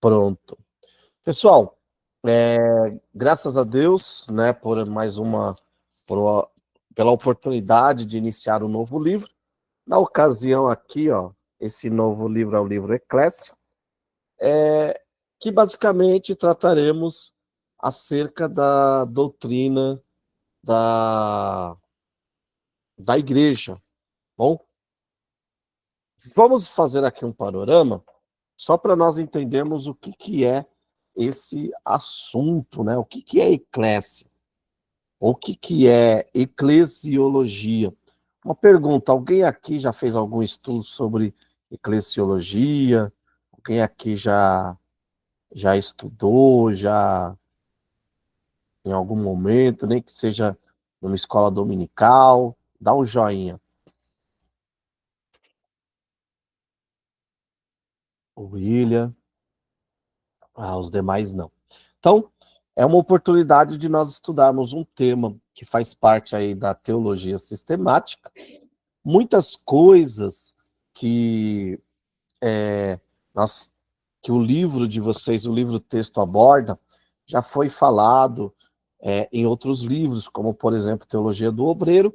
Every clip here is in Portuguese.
Pronto. Pessoal, graças a Deus, né, por mais uma, pela oportunidade de iniciar um novo livro. Na ocasião aqui, ó, esse novo livro é o livro Eclésia, que basicamente trataremos acerca da doutrina da igreja. Bom, vamos fazer aqui um panorama, só para nós entendermos o que é esse assunto, né? O que é eclésia? O que é eclesiologia? Uma pergunta: alguém aqui já fez algum estudo sobre eclesiologia? Alguém aqui já estudou, já em algum momento, nem que seja numa escola dominical? Dá um joinha. O William, os demais não. Então, é uma oportunidade de nós estudarmos um tema que faz parte aí da teologia sistemática. Muitas coisas que nós, que o livro de vocês, o livro texto aborda, já foi falado em outros livros, como, por exemplo, Teologia do Obreiro,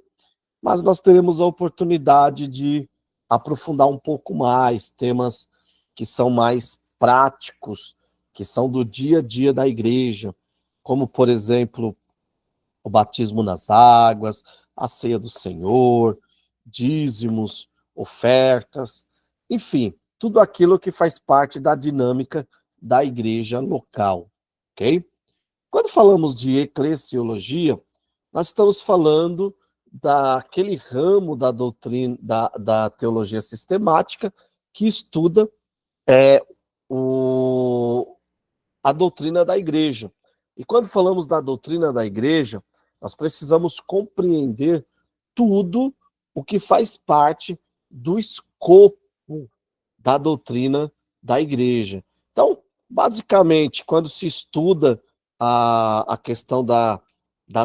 mas nós teremos a oportunidade de aprofundar um pouco mais temas que são mais práticos, que são do dia a dia da igreja, como, por exemplo, o batismo nas águas, a ceia do Senhor, dízimos, ofertas, enfim, tudo aquilo que faz parte da dinâmica da igreja local, ok? Quando falamos de eclesiologia, nós estamos falando daquele ramo da doutrina, da teologia sistemática que estuda o, a doutrina da igreja. E quando falamos da doutrina da igreja, nós precisamos compreender tudo o que faz parte do escopo da doutrina da igreja. Então, basicamente, quando se estuda a questão da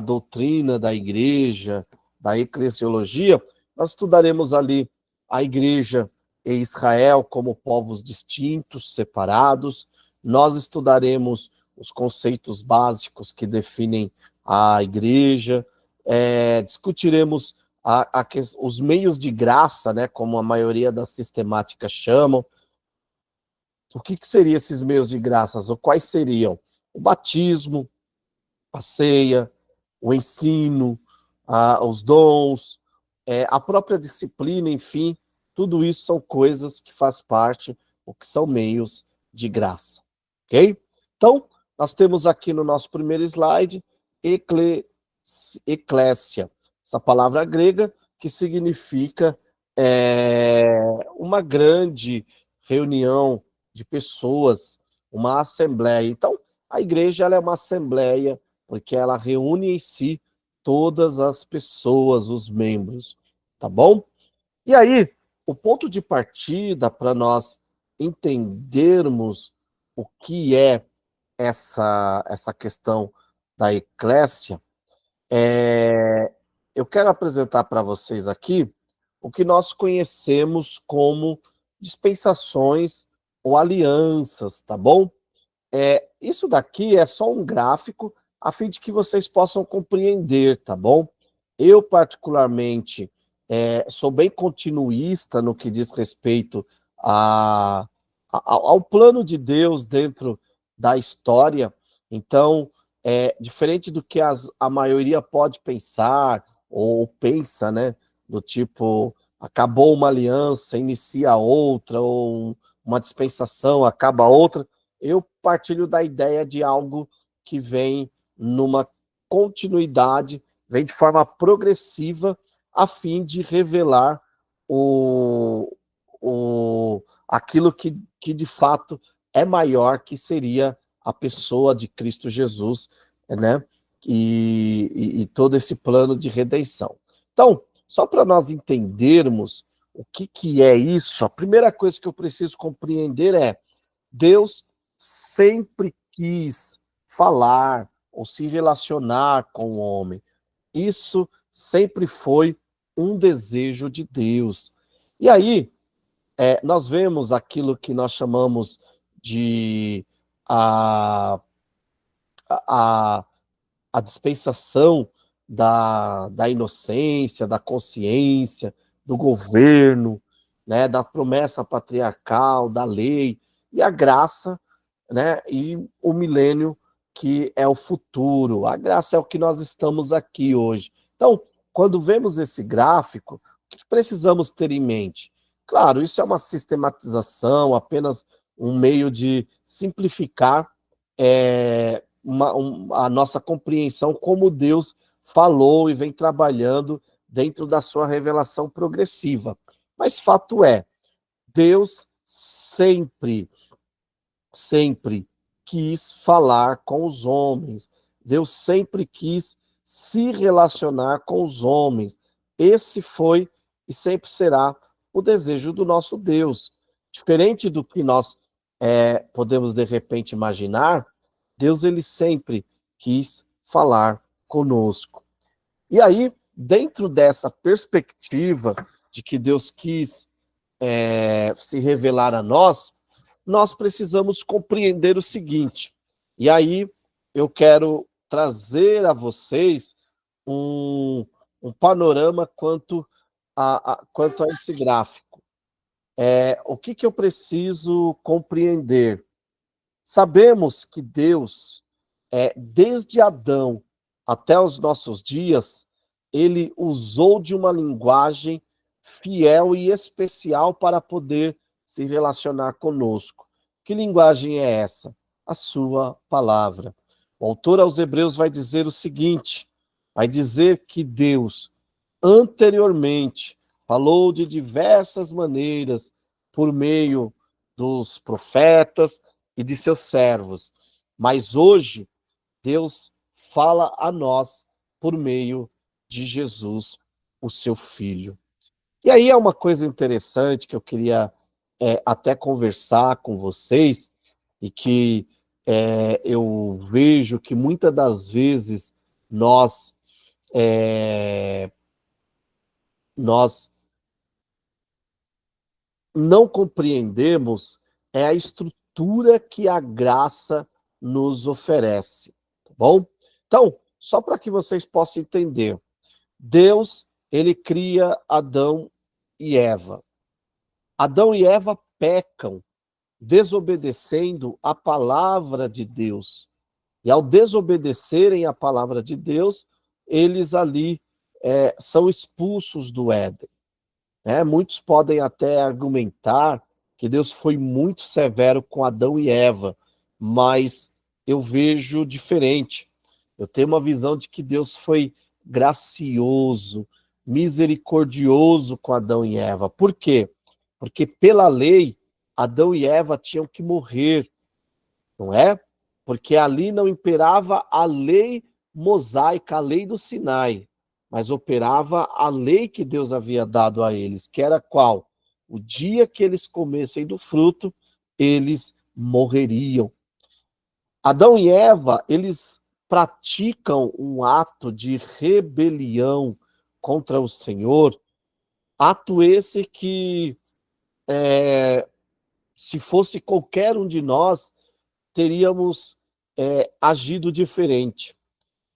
doutrina da igreja, da eclesiologia, nós estudaremos ali a igreja e Israel como povos distintos, separados. Nós estudaremos os conceitos básicos que definem a igreja, discutiremos os meios de graça, né, como a maioria das sistemáticas chamam. O que seriam esses meios de graças? Ou quais seriam? O batismo, a ceia, o ensino, os dons, a própria disciplina, enfim, tudo isso são coisas que faz parte, ou que são meios de graça, ok? Então, nós temos aqui no nosso primeiro slide, eclésia, essa palavra grega que significa uma grande reunião de pessoas, uma assembleia. Então, a igreja ela é uma assembleia, porque ela reúne em si todas as pessoas, os membros, tá bom? E aí, o ponto de partida para nós entendermos o que é essa questão da eclésia, eu quero apresentar para vocês aqui o que nós conhecemos como dispensações ou alianças, tá bom? Isso daqui é só um gráfico a fim de que vocês possam compreender, tá bom? Eu, particularmente, sou bem continuista no que diz respeito ao plano de Deus dentro da história. Então, diferente do que a maioria pode pensar, ou pensa, né? Do tipo, acabou uma aliança, inicia outra, ou uma dispensação, acaba outra. Eu partilho da ideia de algo que vem numa continuidade, vem de forma progressiva, a fim de revelar aquilo que de fato é maior, que seria a pessoa de Cristo Jesus, né? E todo esse plano de redenção. Então, só para nós entendermos o que é isso, a primeira coisa que eu preciso compreender é: Deus sempre quis falar ou se relacionar com o homem. Isso sempre foi um desejo de Deus. E aí, nós vemos aquilo que nós chamamos de a, a, a dispensação da inocência, da consciência, do governo, né, da promessa patriarcal, da lei, e a graça, né, e o milênio que é o futuro. A graça é o que nós estamos aqui hoje. Então, quando vemos esse gráfico, o que precisamos ter em mente? Claro, isso é uma sistematização, apenas um meio de simplificar a nossa compreensão como Deus falou e vem trabalhando dentro da sua revelação progressiva. Mas fato é, Deus sempre quis falar com os homens. Deus sempre quis se relacionar com os homens. Esse foi e sempre será o desejo do nosso Deus. Diferente do que nós podemos de repente imaginar, Deus ele sempre quis falar conosco. E aí, dentro dessa perspectiva de que Deus quis se revelar a nós precisamos compreender o seguinte. E aí eu quero trazer a vocês um panorama quanto a esse gráfico. O que eu preciso compreender? Sabemos que Deus, desde Adão até os nossos dias, ele usou de uma linguagem fiel e especial para poder se relacionar conosco. Que linguagem é essa? A sua palavra. O autor aos Hebreus vai dizer o seguinte, vai dizer que Deus, anteriormente, falou de diversas maneiras por meio dos profetas e de seus servos, mas hoje Deus fala a nós por meio de Jesus, o seu Filho. E aí é uma coisa interessante que eu queria até conversar com vocês, e que eu vejo que muitas das vezes nós não compreendemos a estrutura que a graça nos oferece, tá bom? Então, só para que vocês possam entender, Deus, ele cria Adão e Eva. Adão e Eva pecam, desobedecendo a palavra de Deus. E ao desobedecerem a palavra de Deus, eles ali são expulsos do Éden. Muitos podem até argumentar que Deus foi muito severo com Adão e Eva, mas eu vejo diferente. Eu tenho uma visão de que Deus foi gracioso, misericordioso com Adão e Eva. Por quê? Porque pela lei, Adão e Eva tinham que morrer, não é? Porque ali não imperava a lei mosaica, a lei do Sinai, mas operava a lei que Deus havia dado a eles, que era qual? O dia que eles comessem do fruto, eles morreriam. Adão e Eva, eles praticam um ato de rebelião contra o Senhor, ato esse que, se fosse qualquer um de nós, teríamos agido diferente.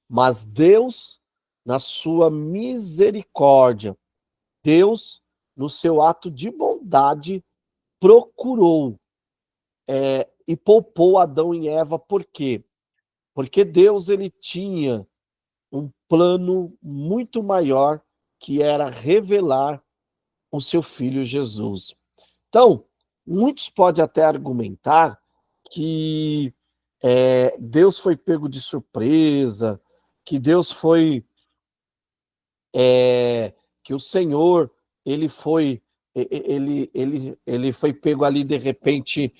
Mas Deus, na sua misericórdia, Deus, no seu ato de bondade, procurou e poupou Adão e Eva. Por quê? Porque Deus ele tinha um plano muito maior, que era revelar o seu Filho Jesus. Então, muitos podem até argumentar que Deus foi pego de surpresa, que Deus foi, que o Senhor, ele foi pego ali de repente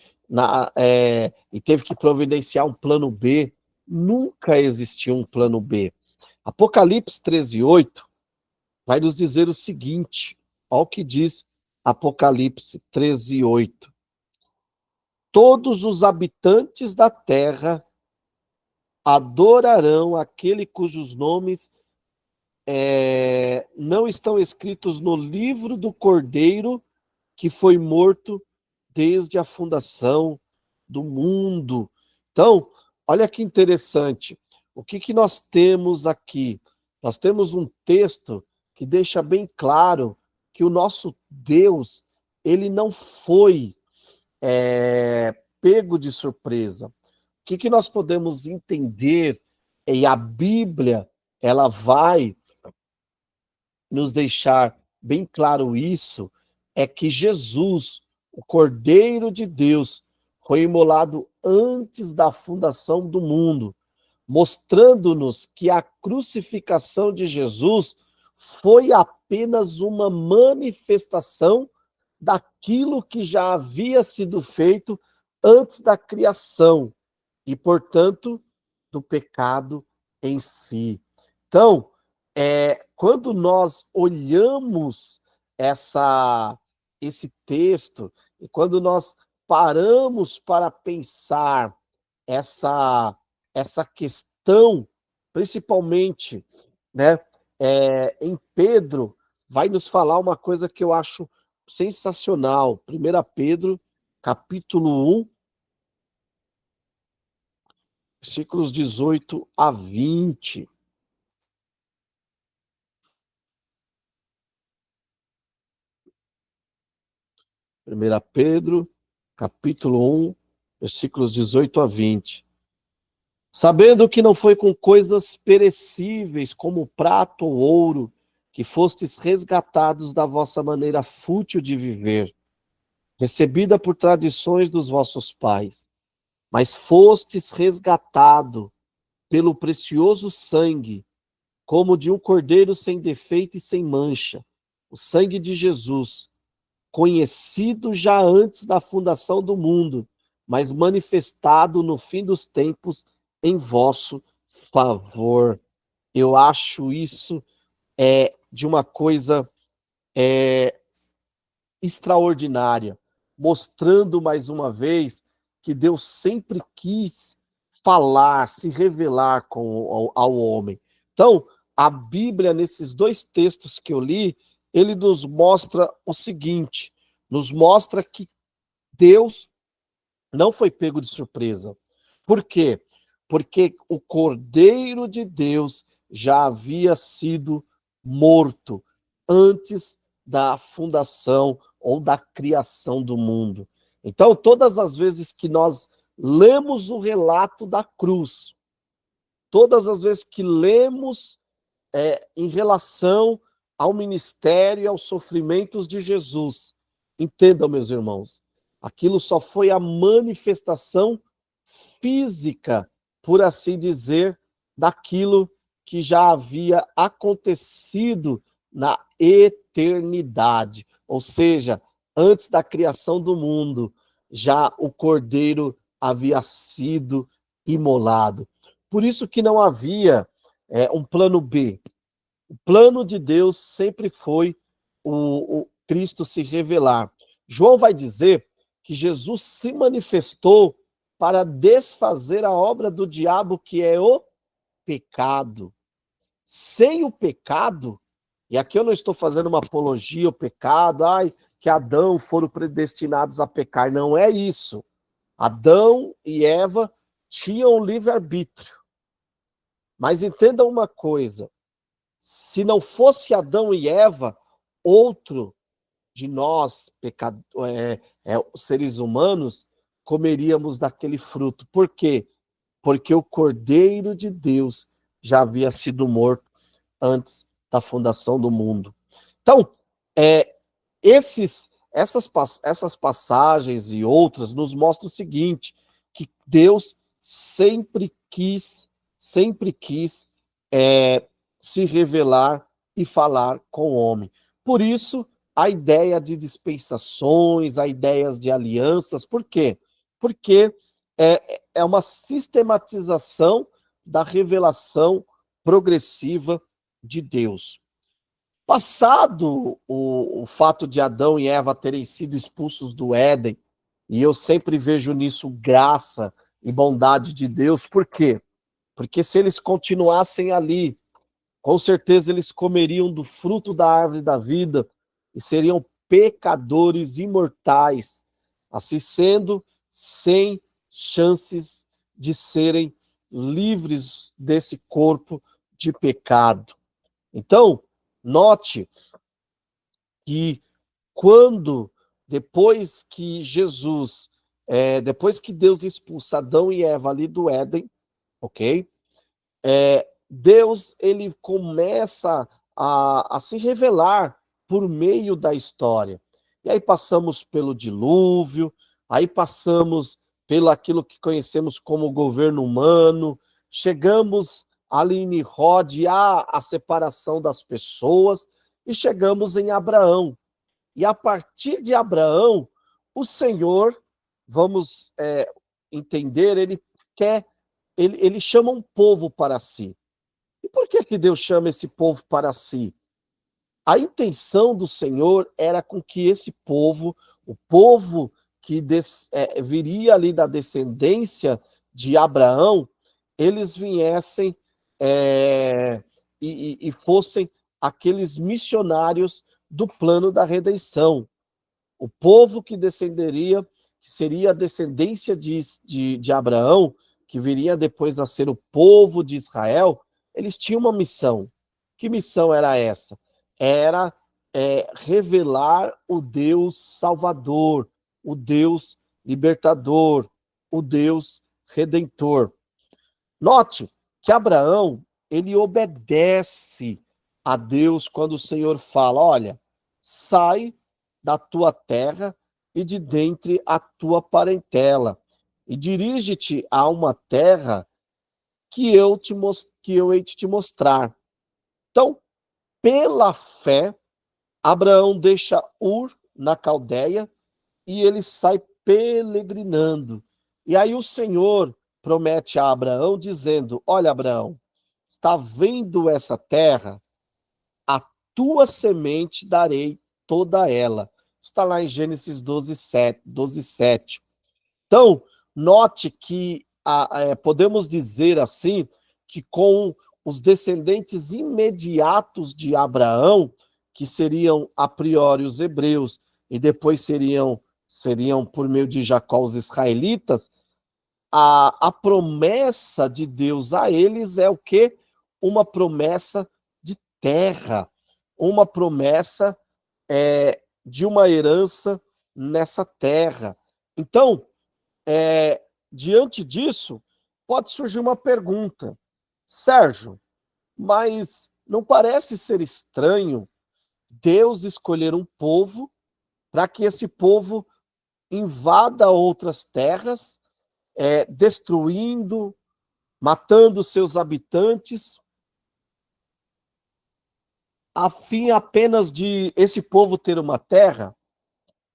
e teve que providenciar um plano B. Nunca existiu um plano B. Apocalipse 13:8 vai nos dizer o seguinte, olha o que diz Apocalipse 13:8. Todos os habitantes da terra adorarão aquele cujos nomes não estão escritos no livro do Cordeiro, que foi morto desde a fundação do mundo. Então, olha que interessante. O que que nós temos aqui? Nós temos um texto que deixa bem claro que o nosso Deus, ele não foi pego de surpresa. O que que nós podemos entender? E a Bíblia, ela vai nos deixar bem claro isso, é que Jesus, o Cordeiro de Deus, foi imolado antes da fundação do mundo, mostrando-nos que a crucificação de Jesus foi apenas uma manifestação daquilo que já havia sido feito antes da criação e, portanto, do pecado em si. Então, quando nós olhamos esse texto e quando nós paramos para pensar essa questão, principalmente, né, em Pedro, vai nos falar uma coisa que eu acho sensacional. 1 Pedro, capítulo 1, versículos 18 a 20. 1 Pedro, capítulo 1, versículos 18 a 20. Sabendo que não foi com coisas perecíveis, como prata ou ouro, que fostes resgatados da vossa maneira fútil de viver, recebida por tradições dos vossos pais, mas fostes resgatado pelo precioso sangue, como de um cordeiro sem defeito e sem mancha, o sangue de Jesus, conhecido já antes da fundação do mundo, mas manifestado no fim dos tempos em vosso favor. Eu acho isso de uma coisa é, extraordinária, mostrando mais uma vez que Deus sempre quis falar, se revelar ao homem. Então, a Bíblia, nesses dois textos que eu li, ele nos mostra o seguinte, nos mostra que Deus não foi pego de surpresa. Por quê? Porque o Cordeiro de Deus já havia sido morto antes da fundação ou da criação do mundo. Então, todas as vezes que nós lemos o relato da cruz, todas as vezes que lemos em relação ao ministério e aos sofrimentos de Jesus, entendam, meus irmãos, aquilo só foi a manifestação física, por assim dizer, daquilo que já havia acontecido na eternidade. Ou seja, antes da criação do mundo, já o Cordeiro havia sido imolado. Por isso que não havia um plano B. O plano de Deus sempre foi o Cristo se revelar. João vai dizer que Jesus se manifestou para desfazer a obra do diabo, que é o pecado. Sem o pecado, e aqui eu não estou fazendo uma apologia ao pecado, que Adão foram predestinados a pecar, não é isso. Adão e Eva tinham livre-arbítrio. Mas entendam uma coisa, se não fosse Adão e Eva, outro de nós, seres humanos, comeríamos daquele fruto. Por quê? Porque o Cordeiro de Deus já havia sido morto antes da fundação do mundo. Então, essas passagens e outras nos mostram o seguinte, que Deus sempre quis se revelar e falar com o homem. Por isso, a ideia de dispensações, a ideia de alianças, por quê? Porque é uma sistematização da revelação progressiva de Deus. Passado o fato de Adão e Eva terem sido expulsos do Éden, e eu sempre vejo nisso graça e bondade de Deus, por quê? Porque se eles continuassem ali, com certeza eles comeriam do fruto da árvore da vida e seriam pecadores imortais, assim sendo, sem chances de serem livres desse corpo de pecado. Então, note que quando, depois que depois que Deus expulsa Adão e Eva ali do Éden, ok? Deus, ele começa a se revelar por meio da história. E aí passamos pelo dilúvio, aí passamos pelo aquilo que conhecemos como governo humano, chegamos ali em Nimrod, a separação das pessoas, e chegamos em Abraão. E a partir de Abraão, o Senhor, vamos entender, ele chama um povo para si. E por que Deus chama esse povo para si? A intenção do Senhor era com que esse povo, o povo que viria ali da descendência de Abraão, eles viessem e fossem aqueles missionários do plano da redenção. O povo que descenderia, que seria a descendência de Abraão, que viria depois a ser o povo de Israel, eles tinham uma missão. Que missão era essa? Era revelar o Deus Salvador, o Deus Libertador, o Deus Redentor. Note que Abraão, ele obedece a Deus quando o Senhor fala, olha, sai da tua terra e de dentre a tua parentela, e dirige-te a uma terra que eu hei de te mostrar. Então, pela fé, Abraão deixa Ur na Caldeia e ele sai peregrinando. E aí o Senhor promete a Abraão, dizendo, olha, Abraão, está vendo essa terra? A tua semente darei toda ela. Está lá em Gênesis 12:7. Então, note que podemos dizer assim, que com os descendentes imediatos de Abraão, que seriam a priori os hebreus, e depois seriam por meio de Jacó os israelitas, a promessa de Deus a eles é o quê? Uma promessa de terra, uma promessa de uma herança nessa terra. Então, diante disso, pode surgir uma pergunta. Sérgio, mas não parece ser estranho Deus escolher um povo para que esse povo invada outras terras, destruindo, matando seus habitantes, a fim apenas de esse povo ter uma terra?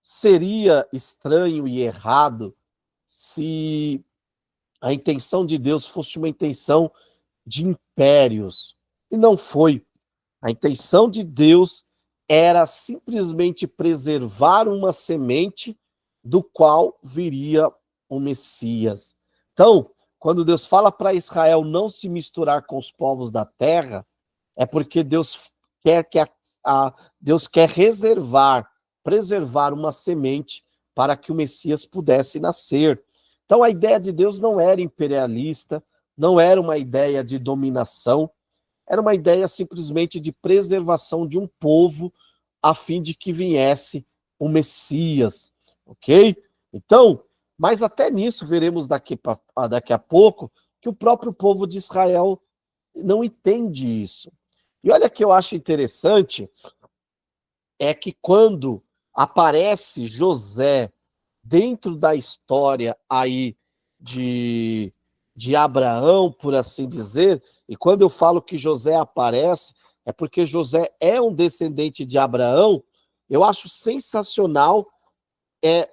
Seria estranho e errado se a intenção de Deus fosse uma intenção de impérios. E não foi. A intenção de Deus era simplesmente preservar uma semente do qual viria o Messias. Então, quando Deus fala para Israel não se misturar com os povos da terra, é porque Deus quer Deus quer preservar uma semente para que o Messias pudesse nascer. Então a ideia de Deus não era imperialista, não era uma ideia de dominação, era uma ideia simplesmente de preservação de um povo a fim de que viesse o Messias, ok? Então, mas até nisso veremos daqui a pouco que o próprio povo de Israel não entende isso. E olha que eu acho interessante, é que quando aparece José dentro da história aí de Abraão, por assim dizer, e quando eu falo que José aparece, é porque José é um descendente de Abraão, eu acho sensacional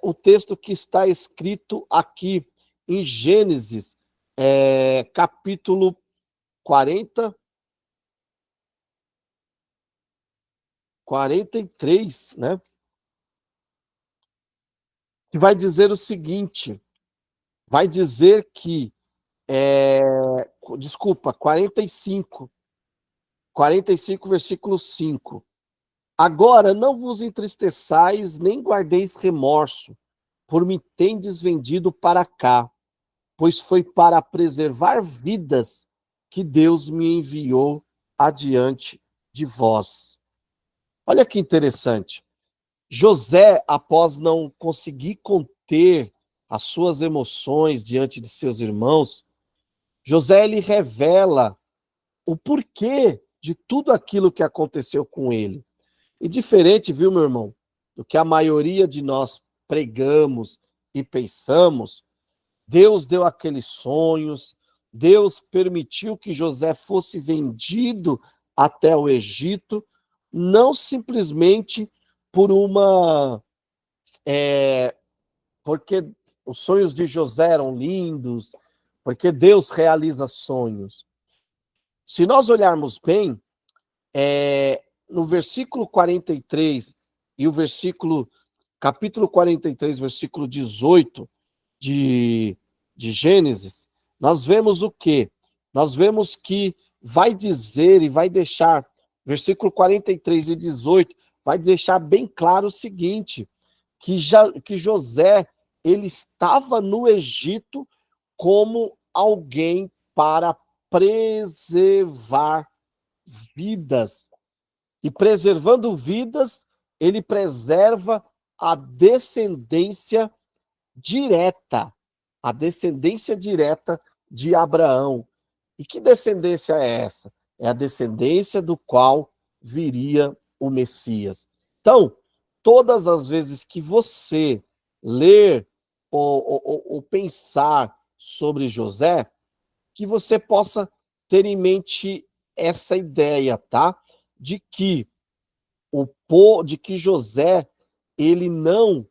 o texto que está escrito aqui em Gênesis, capítulo 43, né? Que vai dizer o seguinte, vai dizer que, desculpa, 45, versículo 5. Agora não vos entristeçais, nem guardeis remorso, por me tendes vendido para cá, pois foi para preservar vidas que Deus me enviou adiante de vós. Olha que interessante. José, após não conseguir conter as suas emoções diante de seus irmãos, José ele revela o porquê de tudo aquilo que aconteceu com ele. E diferente, viu, meu irmão, do que a maioria de nós pregamos e pensamos, Deus deu aqueles sonhos, Deus permitiu que José fosse vendido até o Egito, não simplesmente por uma. Porque os sonhos de José eram lindos, porque Deus realiza sonhos. Se nós olharmos bem, no versículo 43 e o capítulo 43, versículo 18 de Gênesis, nós vemos o quê? Nós vemos que vai dizer e vai deixar, versículo 43 e 18, vai deixar bem claro o seguinte, que José, ele estava no Egito como alguém para preservar vidas. E preservando vidas, ele preserva a descendência direta, a descendência direta de Abraão. E que descendência é essa? É a descendência do qual viria o Messias. Então, todas as vezes que você ler ou pensar sobre José, que você possa ter em mente essa ideia, tá? De que de que José ele não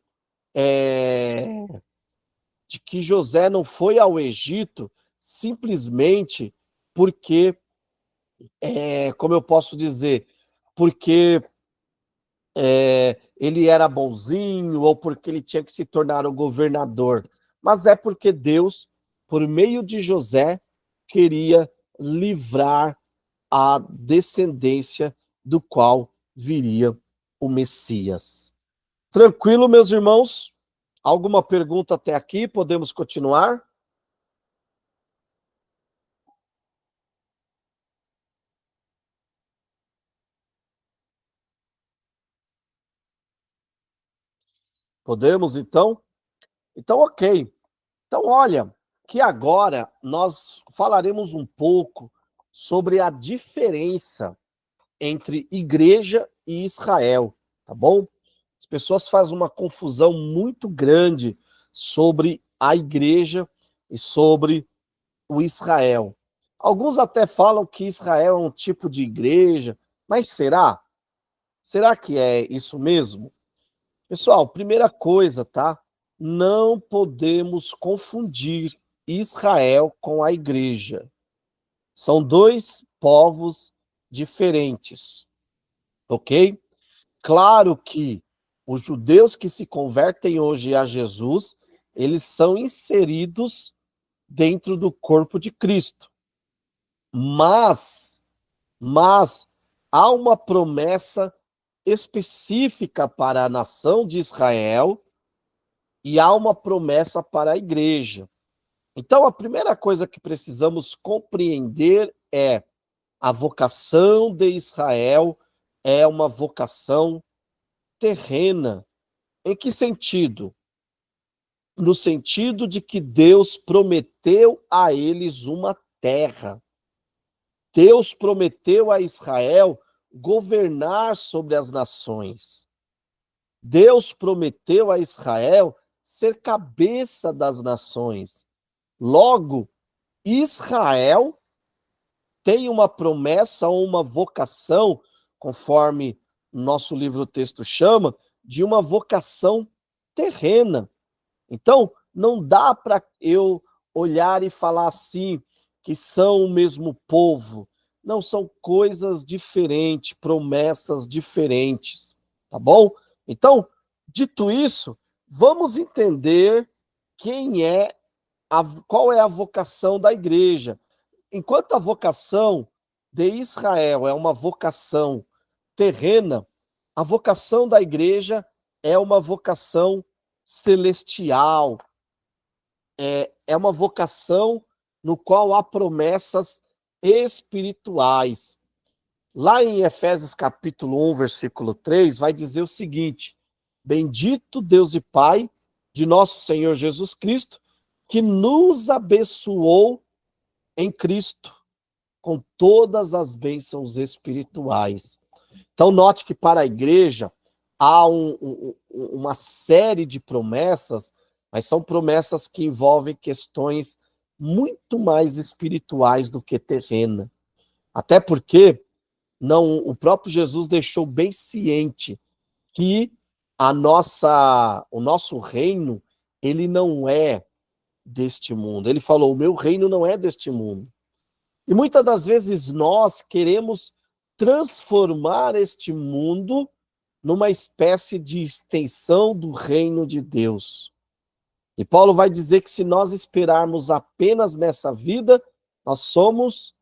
de que José não foi ao Egito simplesmente porque como eu posso dizer, porque ele era bonzinho ou porque ele tinha que se tornar o governador, mas é porque Deus, por meio de José, queria livrar a descendência do qual viria o Messias. Tranquilo, meus irmãos? Alguma pergunta até aqui? Podemos continuar? Podemos, então? Então, ok. Então, olha, que agora nós falaremos um pouco sobre a diferença entre igreja e Israel, tá bom? As pessoas fazem uma confusão muito grande sobre a igreja e sobre o Israel. Alguns até falam que Israel é um tipo de igreja, mas será? Será que é isso mesmo? Pessoal, primeira coisa, tá? Não podemos confundir Israel com a igreja. São dois povos diferentes, ok? Claro que os judeus que se convertem hoje a Jesus, eles são inseridos dentro do corpo de Cristo. Mas há uma promessa específica para a nação de Israel e há uma promessa para a igreja. Então, a primeira coisa que precisamos compreender é a vocação de Israel é uma vocação terrena. Em que sentido? No sentido de que Deus prometeu a eles uma terra. Deus prometeu a Israel governar sobre as nações. Deus prometeu a Israel ser cabeça das nações. Logo, Israel tem uma promessa ou uma vocação, conforme nosso livro texto chama, de uma vocação terrena. Então, não dá para eu olhar e falar assim, que são o mesmo povo. Não, são coisas diferentes, promessas diferentes, tá bom? Então, dito isso, vamos entender qual é a vocação da igreja. Enquanto a vocação de Israel é uma vocação terrena, a vocação da igreja é uma vocação celestial, é é uma vocação no qual há promessas espirituais. Lá em Efésios capítulo 1, versículo 3, vai dizer o seguinte: bendito Deus e Pai de nosso Senhor Jesus Cristo, que nos abençoou em Cristo com todas as bênçãos espirituais. Então, note que para a igreja há uma série de promessas, mas são promessas que envolvem questões muito mais espirituais do que terrena. Até porque o próprio Jesus deixou bem ciente que o nosso reino, ele não é deste mundo. Ele falou: o meu reino não é deste mundo. E muitas das vezes nós queremos transformar este mundo numa espécie de extensão do reino de Deus. E Paulo vai dizer que se nós esperarmos apenas nessa vida, nós somos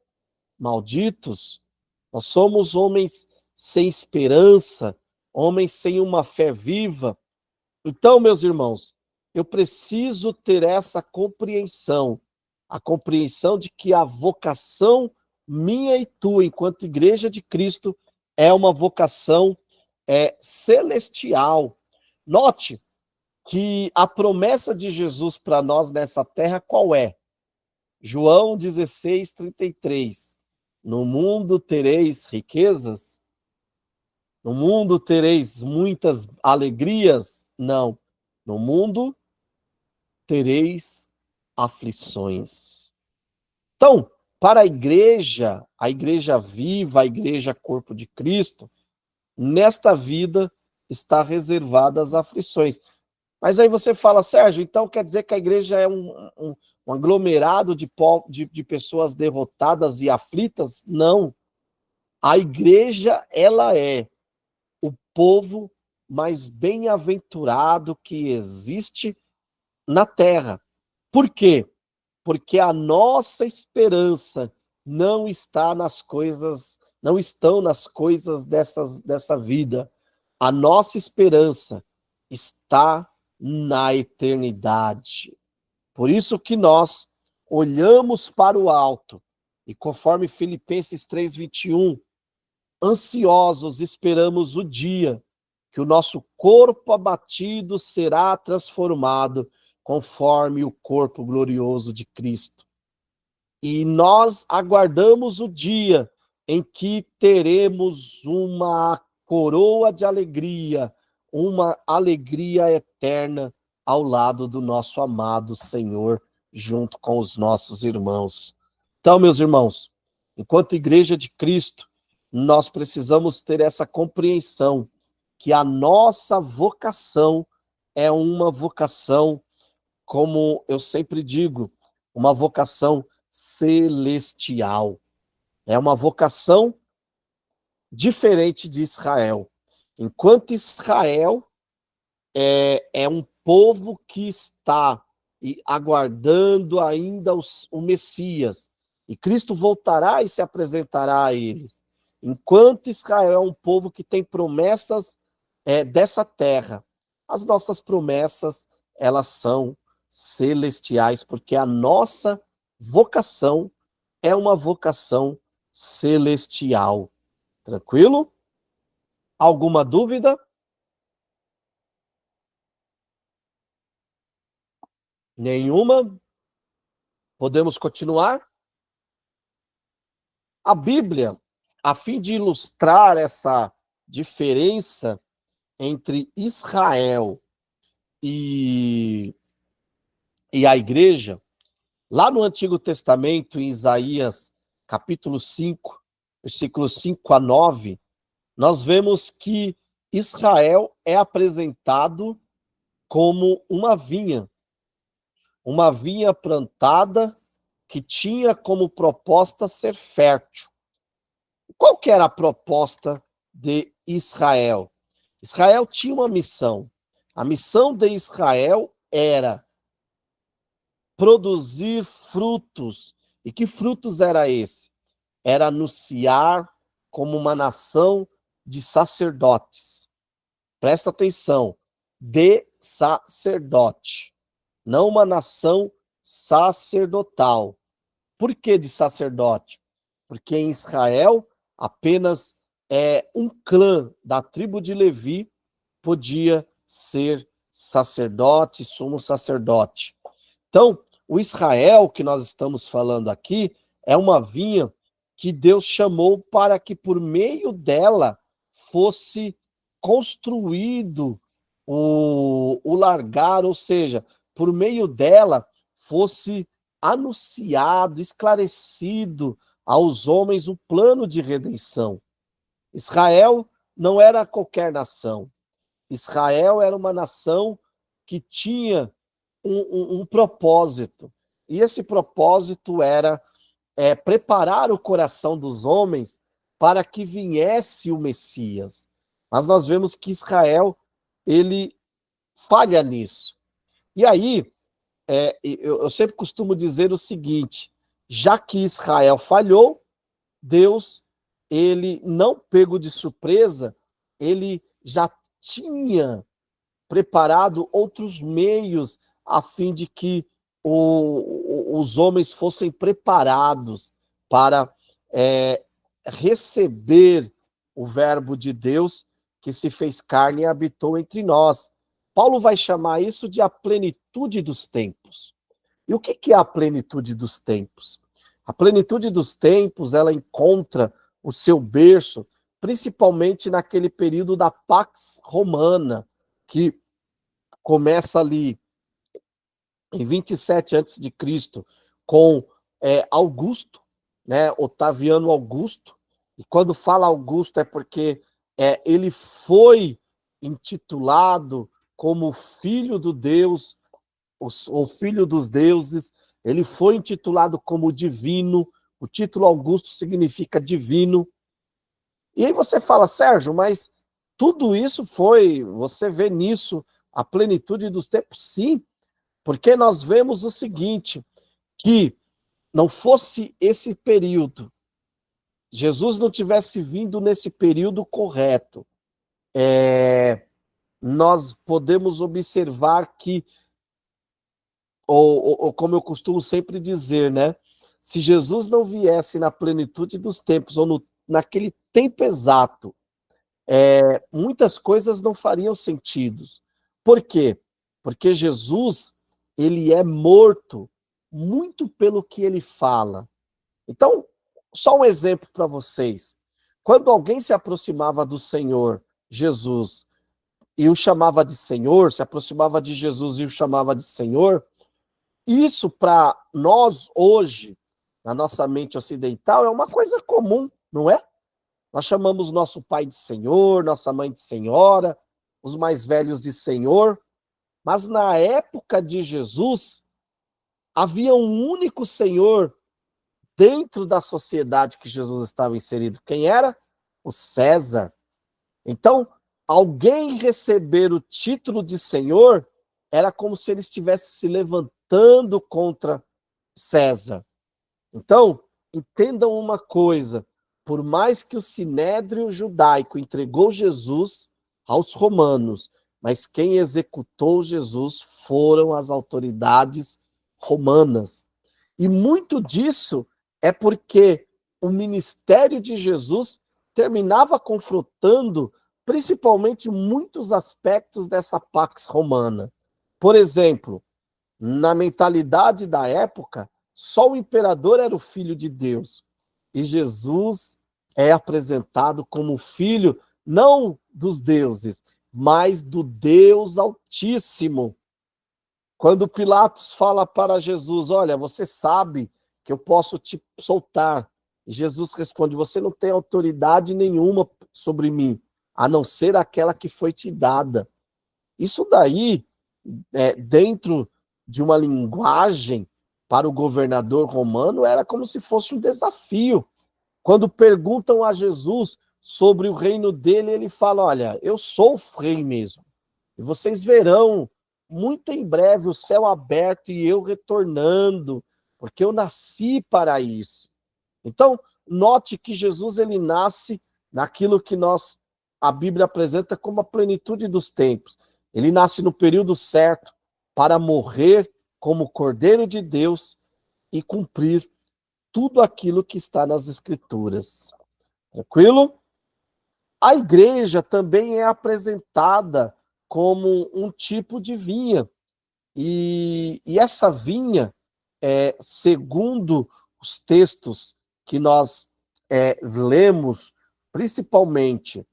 malditos, nós somos homens sem esperança, homens sem uma fé viva. Então, meus irmãos, eu preciso ter essa compreensão, a compreensão de que a vocação minha e tua, enquanto igreja de Cristo, é uma vocação celestial. Note que a promessa de Jesus para nós nessa terra qual é? João 16, 33. No mundo tereis riquezas? No mundo tereis muitas alegrias? Não. No mundo tereis aflições. Então, para a igreja viva, a igreja corpo de Cristo, nesta vida está reservada as aflições. Mas aí você fala: Sérgio, então quer dizer que a igreja é um aglomerado de pessoas derrotadas e aflitas? Não. A igreja, ela é o povo mais bem-aventurado que existe na terra. Por quê? Porque a nossa esperança não está nas coisas, não estão nas coisas dessa vida. A nossa esperança está na eternidade. Por isso que nós olhamos para o alto e, conforme Filipenses 3:21, ansiosos esperamos o dia que o nosso corpo abatido será transformado conforme o corpo glorioso de Cristo. E nós aguardamos o dia em que teremos uma coroa de alegria, uma alegria eterna ao lado do nosso amado Senhor, junto com os nossos irmãos. Então, meus irmãos, enquanto igreja de Cristo, nós precisamos ter essa compreensão que a nossa vocação é uma vocação, como eu sempre digo, uma vocação celestial. É uma vocação diferente de Israel. Enquanto Israel é um povo que está aguardando ainda o Messias, e Cristo voltará e se apresentará a eles. Enquanto Israel é um povo que tem promessas dessa terra, as nossas promessas, elas são celestiais, porque a nossa vocação é uma vocação celestial. Tranquilo? Alguma dúvida? Nenhuma? Podemos continuar? A Bíblia, a fim de ilustrar essa diferença entre Israel e a igreja, lá no Antigo Testamento, em Isaías capítulo 5, versículos 5-9, nós vemos que Israel é apresentado como uma vinha plantada que tinha como proposta ser fértil. Qual que era a proposta de Israel? Israel tinha uma missão. A missão de Israel era produzir frutos. E que frutos era esse? Era anunciar como uma nação de sacerdotes. Presta atenção, de sacerdote. Não uma nação sacerdotal. Por que de sacerdote? Porque em Israel apenas um clã da tribo de Levi podia ser sacerdote, sumo sacerdote. Então, o Israel que nós estamos falando aqui é uma vinha que Deus chamou para que por meio dela fosse construído o largar, ou seja, por meio dela fosse anunciado, esclarecido aos homens o plano de redenção. Israel não era qualquer nação. Israel era uma nação que tinha um propósito. E esse propósito era preparar o coração dos homens para que viesse o Messias. Mas nós vemos que Israel, ele falha nisso. E aí, eu sempre costumo dizer o seguinte, já que Israel falhou, Deus, ele não pego de surpresa, ele já tinha preparado outros meios a fim de que os homens fossem preparados para receber o verbo de Deus que se fez carne e habitou entre nós. Paulo vai chamar isso de a plenitude dos tempos. E o que é a plenitude dos tempos? A plenitude dos tempos, ela encontra o seu berço, principalmente naquele período da Pax Romana, que começa ali em 27 a.C., com Augusto, né, Otaviano Augusto. E quando fala Augusto é porque ele foi intitulado como filho do Deus, o filho dos deuses, ele foi intitulado como divino, o título Augusto significa divino. E aí você fala, Sérgio, mas tudo isso você vê nisso a plenitude dos tempos? Sim, porque nós vemos o seguinte, que não fosse esse período, Jesus não tivesse vindo nesse período correto, nós podemos observar que, ou como eu costumo sempre dizer, né? Se Jesus não viesse na plenitude dos tempos, ou naquele tempo exato, muitas coisas não fariam sentido. Por quê? Porque Jesus, ele é morto muito pelo que ele fala. Então, só um exemplo para vocês. Quando alguém se aproximava do Senhor Jesus e o chamava de Senhor, se aproximava de Jesus e o chamava de Senhor, isso para nós hoje, na nossa mente ocidental, é uma coisa comum, não é? Nós chamamos nosso pai de Senhor, nossa mãe de Senhora, os mais velhos de Senhor, mas na época de Jesus, havia um único Senhor dentro da sociedade que Jesus estava inserido. Quem era? O César. Então, alguém receber o título de Senhor era como se ele estivesse se levantando contra César. Então, entendam uma coisa, por mais que o sinédrio judaico entregou Jesus aos romanos, mas quem executou Jesus foram as autoridades romanas. E muito disso é porque o ministério de Jesus terminava confrontando principalmente muitos aspectos dessa Pax Romana. Por exemplo, na mentalidade da época, só o imperador era o filho de Deus. E Jesus é apresentado como filho não dos deuses, mas do Deus Altíssimo. Quando Pilatos fala para Jesus, olha, você sabe que eu posso te soltar. E Jesus responde, você não tem autoridade nenhuma sobre mim, a não ser aquela que foi te dada. Isso daí, dentro de uma linguagem para o governador romano, era como se fosse um desafio. Quando perguntam a Jesus sobre o reino dele, ele fala, olha, eu sou o rei mesmo. E vocês verão, muito em breve, o céu aberto e eu retornando, porque eu nasci para isso. Então, note que Jesus, ele nasce naquilo que a Bíblia apresenta como a plenitude dos tempos. Ele nasce no período certo para morrer como Cordeiro de Deus e cumprir tudo aquilo que está nas Escrituras. Tranquilo? A igreja também é apresentada como um tipo de vinha. E essa vinha, segundo os textos que nós lemos, principalmente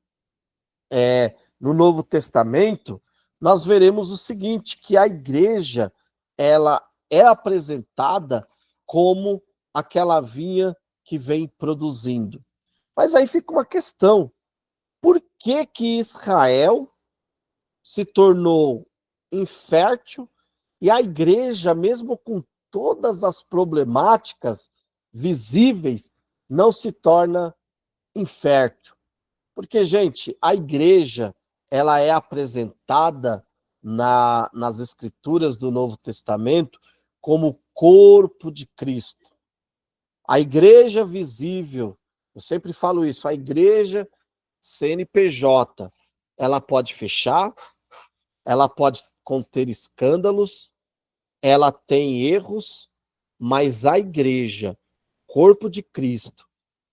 no Novo Testamento, nós veremos o seguinte, que a igreja ela é apresentada como aquela vinha que vem produzindo. Mas aí fica uma questão, por que que Israel se tornou infértil e a igreja, mesmo com todas as problemáticas visíveis, não se torna infértil? Porque, gente, a igreja ela é apresentada nas escrituras do Novo Testamento como corpo de Cristo. A igreja visível, eu sempre falo isso, a igreja CNPJ, ela pode fechar, ela pode conter escândalos, ela tem erros, mas a igreja, corpo de Cristo,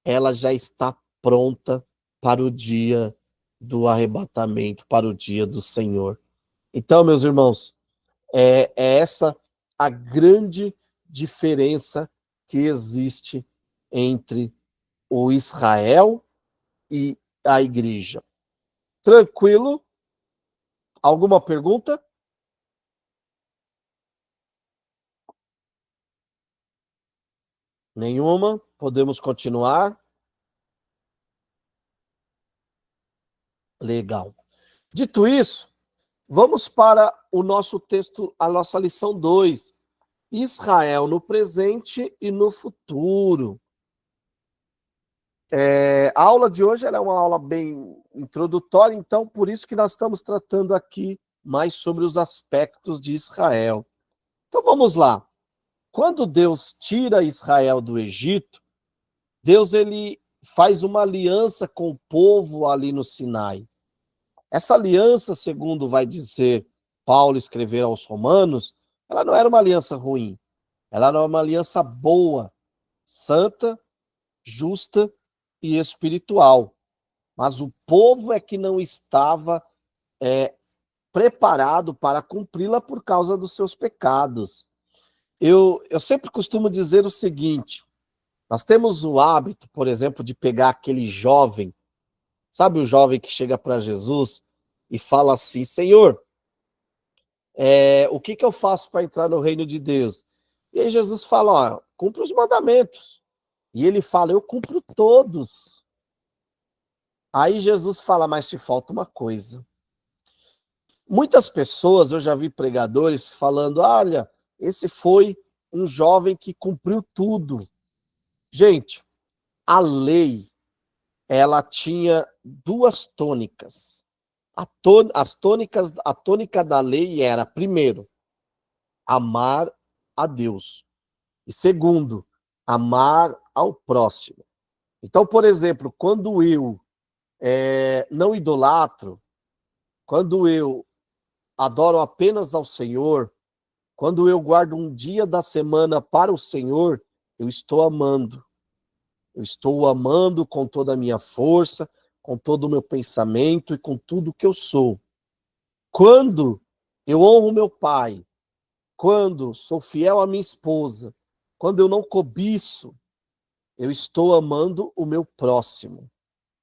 ela já está pronta para o dia do arrebatamento, para o dia do Senhor. Então, meus irmãos, é essa a grande diferença que existe entre o Israel e a igreja. Tranquilo? Alguma pergunta? Nenhuma? Podemos continuar? Legal. Dito isso, vamos para o nosso texto, a nossa lição 2. Israel no presente e no futuro. A aula de hoje é uma aula bem introdutória, então por isso que nós estamos tratando aqui mais sobre os aspectos de Israel. Então vamos lá. Quando Deus tira Israel do Egito, Deus ele faz uma aliança com o povo ali no Sinai. Essa aliança, segundo vai dizer Paulo escrever aos Romanos, ela não era uma aliança ruim. Ela era uma aliança boa, santa, justa e espiritual. Mas o povo é que não estava preparado para cumpri-la por causa dos seus pecados. Eu sempre costumo dizer o seguinte, nós temos o hábito, por exemplo, de pegar aquele jovem, sabe o jovem que chega para Jesus e fala assim, Senhor, o que eu faço para entrar no reino de Deus? E aí Jesus fala, ó, cumpre os mandamentos. E ele fala, eu cumpro todos. Aí Jesus fala, mas te falta uma coisa. Muitas pessoas, eu já vi pregadores falando, olha, esse foi um jovem que cumpriu tudo. Gente, a lei, ela tinha duas tônicas. A tônica da lei era, primeiro, amar a Deus. E segundo, amar ao próximo. Então, por exemplo, quando eu não idolatro, quando eu adoro apenas ao Senhor, quando eu guardo um dia da semana para o Senhor, eu estou amando. Eu estou amando com toda a minha força, com todo o meu pensamento e com tudo que eu sou. Quando eu honro meu pai, quando sou fiel à minha esposa, quando eu não cobiço, eu estou amando o meu próximo.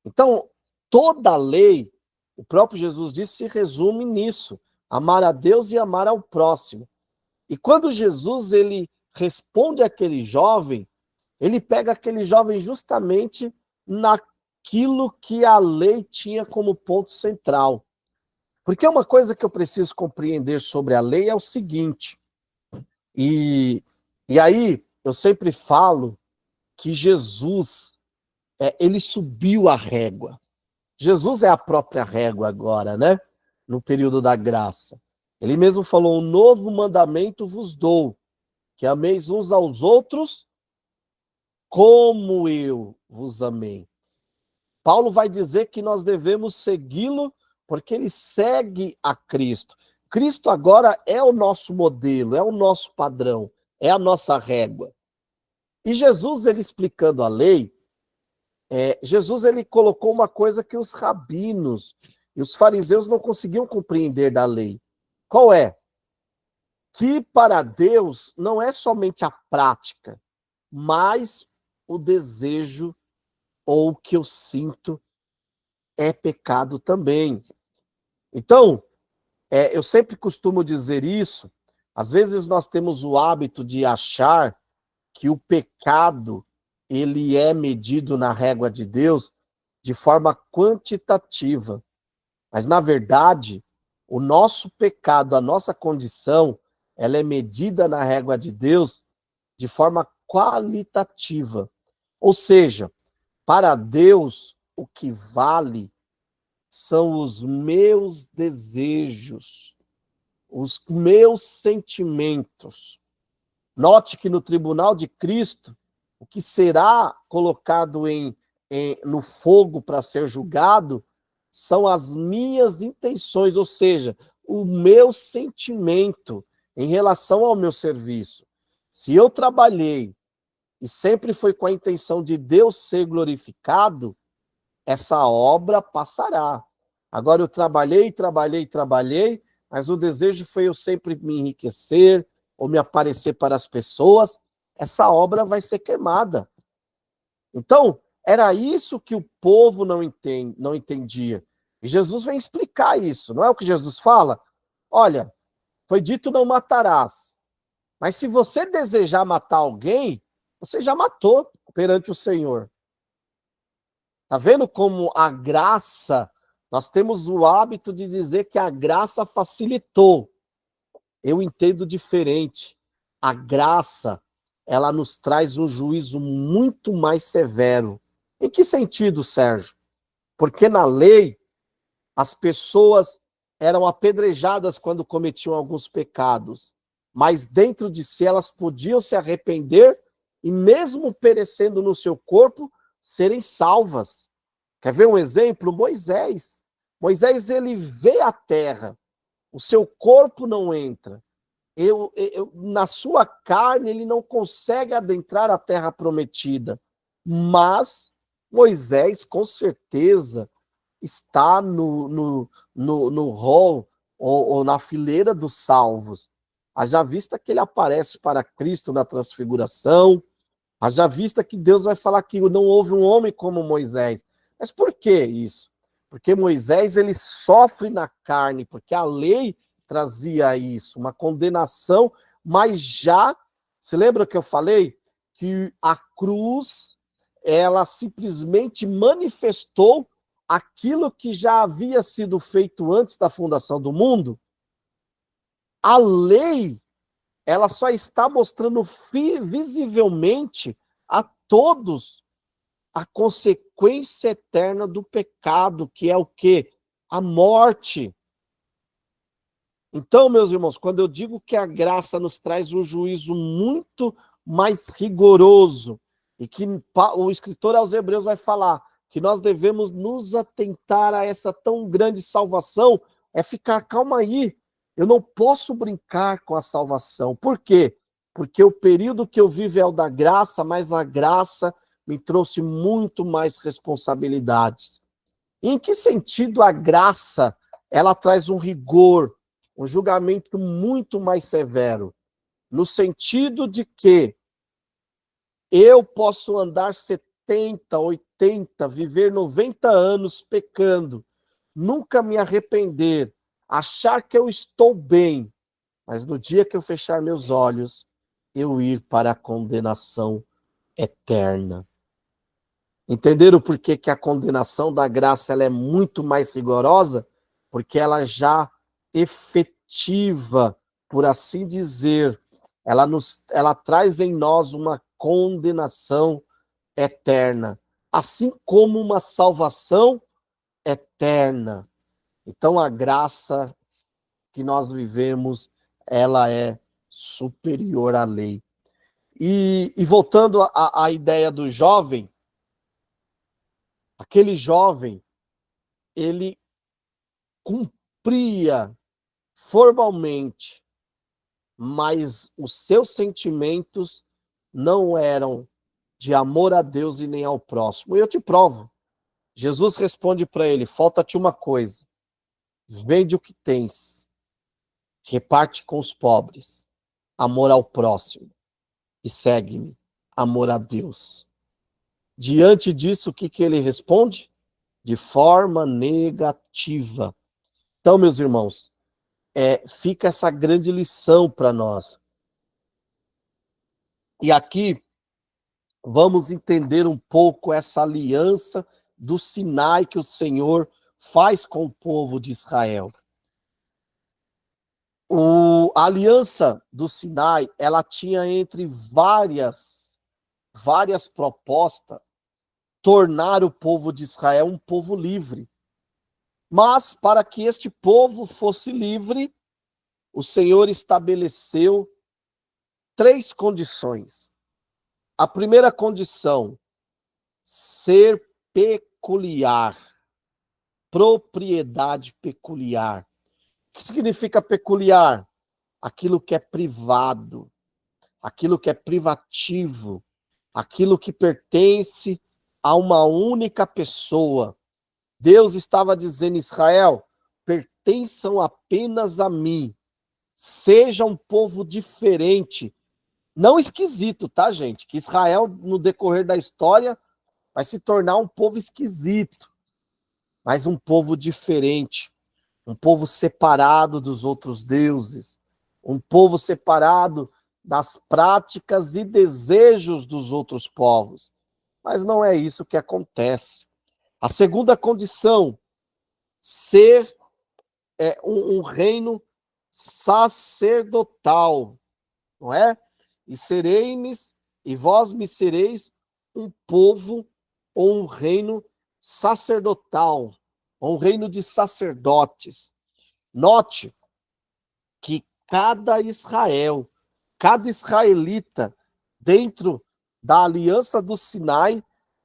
Então, toda a lei, o próprio Jesus disse, se resume nisso, amar a Deus e amar ao próximo. E quando Jesus ele responde àquele jovem, ele pega aquele jovem justamente naquilo que a lei tinha como ponto central. Porque uma coisa que eu preciso compreender sobre a lei é o seguinte, e aí eu sempre falo que Jesus, ele subiu a régua. Jesus é a própria régua agora, né? No período da graça. Ele mesmo falou, um novo mandamento vos dou, que ameis uns aos outros como eu vos amei. Paulo vai dizer que nós devemos segui-lo porque ele segue a Cristo. Cristo agora é o nosso modelo, é o nosso padrão, é a nossa régua. E Jesus, ele explicando a lei, Jesus ele colocou uma coisa que os rabinos e os fariseus não conseguiam compreender da lei. Qual é? Que para Deus não é somente a prática, mas o desejo ou o que eu sinto é pecado também. Então, eu sempre costumo dizer isso, às vezes nós temos o hábito de achar que o pecado ele é medido na régua de Deus de forma quantitativa. Mas, na verdade, o nosso pecado, a nossa condição, ela é medida na régua de Deus de forma qualitativa. Ou seja, para Deus, o que vale são os meus desejos, os meus sentimentos. Note que no tribunal de Cristo, o que será colocado no fogo para ser julgado são as minhas intenções, ou seja, o meu sentimento em relação ao meu serviço. Se eu trabalhei e sempre foi com a intenção de Deus ser glorificado, essa obra passará. Agora eu trabalhei, mas o desejo foi eu sempre me enriquecer ou me aparecer para as pessoas, essa obra vai ser queimada. Então, era isso que o povo não entendia. E Jesus vem explicar isso, não é o que Jesus fala? Olha, foi dito não matarás, mas se você desejar matar alguém, você já matou perante o Senhor. Tá vendo como a graça, nós temos o hábito de dizer que a graça facilitou. Eu entendo diferente. A graça, ela nos traz um juízo muito mais severo. Em que sentido, Sérgio? Porque na lei, as pessoas eram apedrejadas quando cometiam alguns pecados, mas dentro de si elas podiam se arrepender e mesmo perecendo no seu corpo, serem salvas. Quer ver um exemplo? Moisés. Moisés, ele vê a terra, o seu corpo não entra. Na sua carne, ele não consegue adentrar a terra prometida. Mas Moisés, com certeza, está no rol ou na fileira dos salvos. Haja vista que ele aparece para Cristo na transfiguração, haja vista que Deus vai falar que não houve um homem como Moisés. Mas por que isso? Porque Moisés ele sofre na carne, porque a lei trazia isso, uma condenação, mas já, se lembra que eu falei? Que a cruz, ela simplesmente manifestou aquilo que já havia sido feito antes da fundação do mundo. A lei, ela só está mostrando visivelmente a todos a consequência eterna do pecado, que é o quê? A morte. Então, meus irmãos, quando eu digo que a graça nos traz um juízo muito mais rigoroso, e que o escritor aos Hebreus vai falar que nós devemos nos atentar a essa tão grande salvação, é ficar, calma aí, eu não posso brincar com a salvação. Por quê? Porque o período que eu vivo é o da graça, mas a graça me trouxe muito mais responsabilidades. Em que sentido a graça, ela traz um rigor, um julgamento muito mais severo? No sentido de que eu posso andar 70, 80, viver 90 anos pecando, nunca me arrepender, achar que eu estou bem, mas no dia que eu fechar meus olhos, eu ir para a condenação eterna. Entenderam por que a condenação da graça ela é muito mais rigorosa? Porque ela já efetiva, por assim dizer, ela traz em nós uma condenação eterna, assim como uma salvação eterna. Então a graça que nós vivemos, ela é superior à lei. E voltando à ideia do jovem, aquele jovem, ele cumpria formalmente, mas os seus sentimentos não eram de amor a Deus e nem ao próximo. E eu te provo. Jesus responde para ele: falta-te uma coisa. Vende o que tens, reparte com os pobres, amor ao próximo, e segue-me, amor a Deus. Diante disso, o que ele responde? De forma negativa. Então, meus irmãos, fica essa grande lição para nós. E aqui vamos entender um pouco essa aliança do Sinai que o Senhor faz com o povo de Israel. A aliança do Sinai, ela tinha entre várias propostas tornar o povo de Israel um povo livre. Mas para que este povo fosse livre, o Senhor estabeleceu 3 condições. A primeira condição, ser peculiar, propriedade peculiar. O que significa peculiar? Aquilo que é privado, aquilo que é privativo, aquilo que pertence a uma única pessoa. Deus estava dizendo: Israel, pertençam apenas a mim. Seja um povo diferente. Não esquisito, tá, gente? Que Israel, no decorrer da história, vai se tornar um povo esquisito, mas um povo diferente, um povo separado dos outros deuses, um povo separado das práticas e desejos dos outros povos. Mas não é isso que acontece. A segunda condição, ser um reino sacerdotal, não é? E vós me sereis um povo ou um reino sacerdotal, ou um reino de sacerdotes. Note que cada israelita, dentro da aliança do Sinai,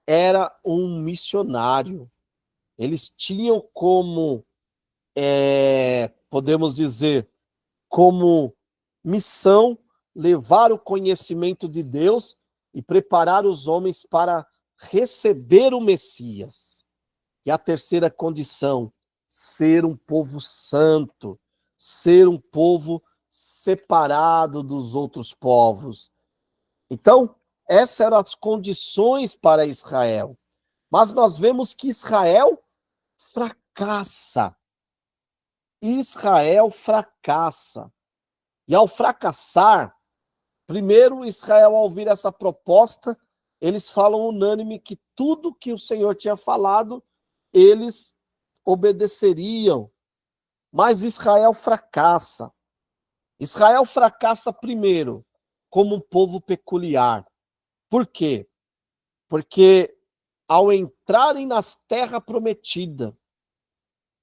era um missionário. Eles tinham como, podemos dizer, como missão levar o conhecimento de Deus e preparar os homens para receber o Messias. E a terceira condição, ser um povo santo, ser um povo separado dos outros povos. Então, essas eram as condições para Israel. Mas nós vemos que Israel fracassa. Israel fracassa. E ao fracassar, primeiro Israel, ao ouvir essa proposta, eles falam unânime que tudo que o Senhor tinha falado, eles obedeceriam. Mas Israel fracassa. Israel fracassa primeiro, como um povo peculiar. Por quê? Porque ao entrarem nas terras prometidas,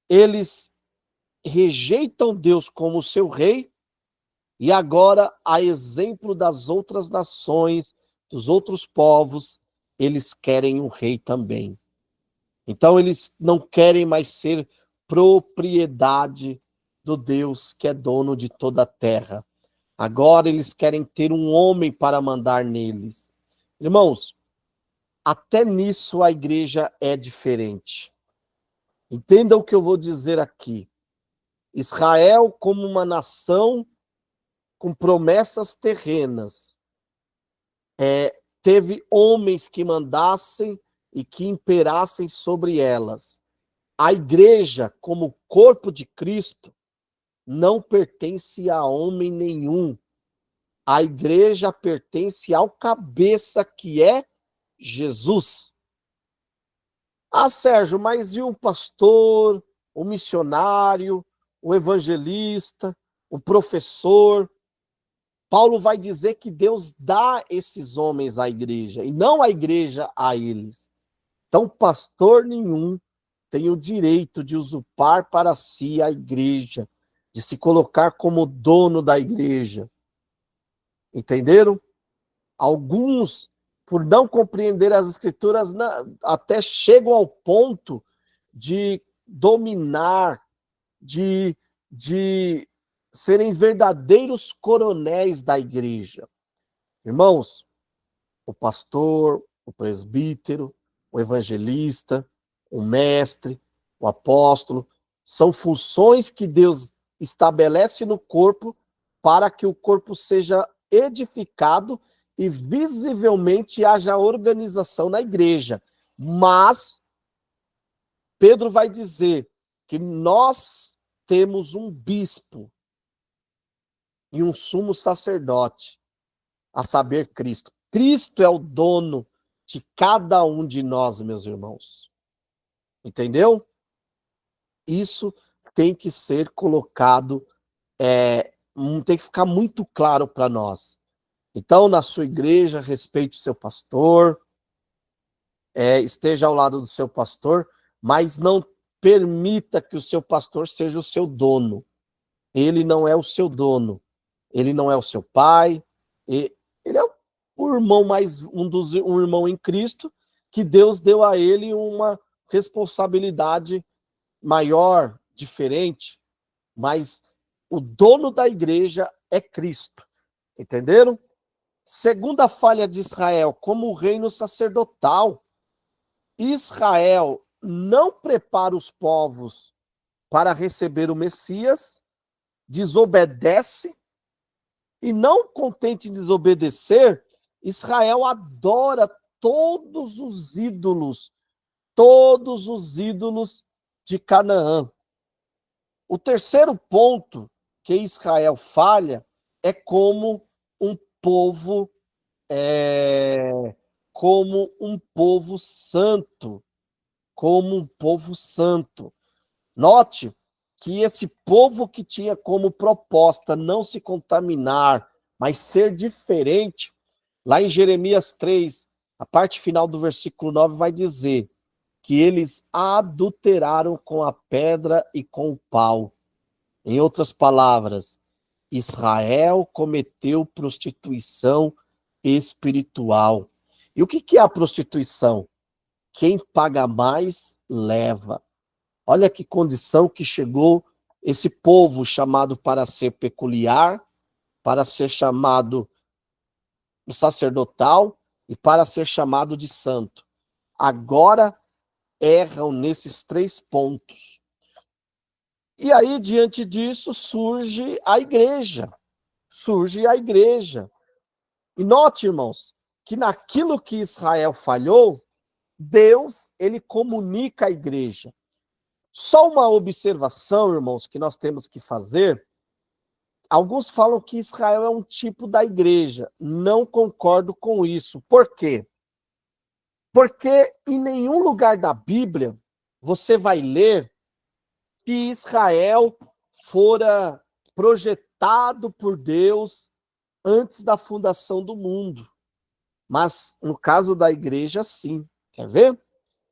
eles rejeitam Deus como seu rei, e agora, a exemplo das outras nações, dos outros povos, eles querem um rei também. Então, eles não querem mais ser propriedade do Deus que é dono de toda a terra. Agora, eles querem ter um homem para mandar neles. Irmãos, até nisso a igreja é diferente. Entenda o que eu vou dizer aqui. Israel, como uma nação com promessas terrenas, teve homens que mandassem e que imperassem sobre elas. A igreja, como corpo de Cristo, não pertence a homem nenhum. A igreja pertence ao cabeça, que é Jesus. Ah, Sérgio, mas e o pastor, o missionário, o evangelista, o professor? Paulo vai dizer que Deus dá esses homens à igreja, e não a igreja a eles. Então, pastor nenhum tem o direito de usurpar para si a igreja, de se colocar como dono da igreja. Entenderam? Alguns, por não compreender as escrituras, até chegam ao ponto de dominar, de serem verdadeiros coronéis da igreja. Irmãos, o pastor, o presbítero, o evangelista, o mestre, o apóstolo, são funções que Deus estabelece no corpo para que o corpo seja edificado e visivelmente haja organização na igreja. Mas Pedro vai dizer que nós temos um bispo e um sumo sacerdote, a saber, Cristo. Cristo é o dono de cada um de nós, meus irmãos. Entendeu? Isso tem que ser colocado, tem que ficar muito claro para nós. Então, na sua igreja, respeite o seu pastor, esteja ao lado do seu pastor, mas não permita que o seu pastor seja o seu dono. Ele não é o seu dono. Ele não é o seu pai. Ele é o irmão um irmão em Cristo, que Deus deu a ele uma responsabilidade maior, diferente, mas o dono da igreja é Cristo. Entenderam? Segunda falha de Israel, como o reino sacerdotal. Israel não prepara os povos para receber o Messias, desobedece, e não contente em desobedecer, Israel adora todos os ídolos de Canaã. O terceiro ponto que Israel falha é como um povo santo, como um povo santo. Note que esse povo que tinha como proposta não se contaminar, mas ser diferente, lá em Jeremias 3, a parte final do versículo 9 vai dizer que eles adulteraram com a pedra e com o pau. Em outras palavras, Israel cometeu prostituição espiritual. E o que é a prostituição? Quem paga mais, leva. Olha que condição que chegou esse povo chamado para ser peculiar, para ser chamado sacerdotal e para ser chamado de santo. Agora erram nesses 3 pontos. E aí, diante disso, surge a igreja. E note, irmãos, que naquilo que Israel falhou, Deus, ele comunica a igreja. Só uma observação, irmãos, que nós temos que fazer. Alguns falam que Israel é um tipo da igreja. Não concordo com isso. Por quê? Porque em nenhum lugar da Bíblia você vai ler que Israel fora projetado por Deus antes da fundação do mundo. Mas no caso da igreja, sim. Quer ver?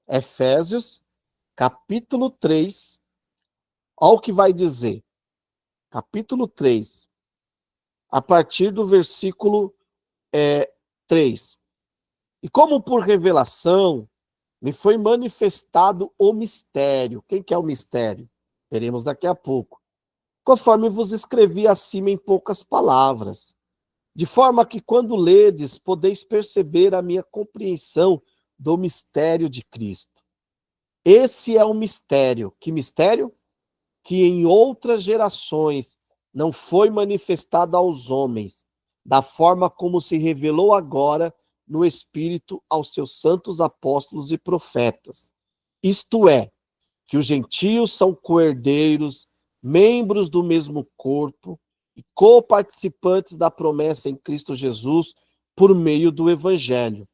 Efésios, capítulo 3. Olha o que vai dizer. Capítulo 3, a partir do versículo 3. E como por revelação me foi manifestado o mistério. Quem que é o mistério? Veremos daqui a pouco. Conforme vos escrevi acima em poucas palavras, de forma que quando ledes, podeis perceber a minha compreensão do mistério de Cristo. Esse é o mistério. Que mistério? Que em outras gerações não foi manifestado aos homens, da forma como se revelou agora no Espírito aos seus santos apóstolos e profetas. Isto é, que os gentios são coerdeiros, membros do mesmo corpo e coparticipantes da promessa em Cristo Jesus por meio do Evangelho.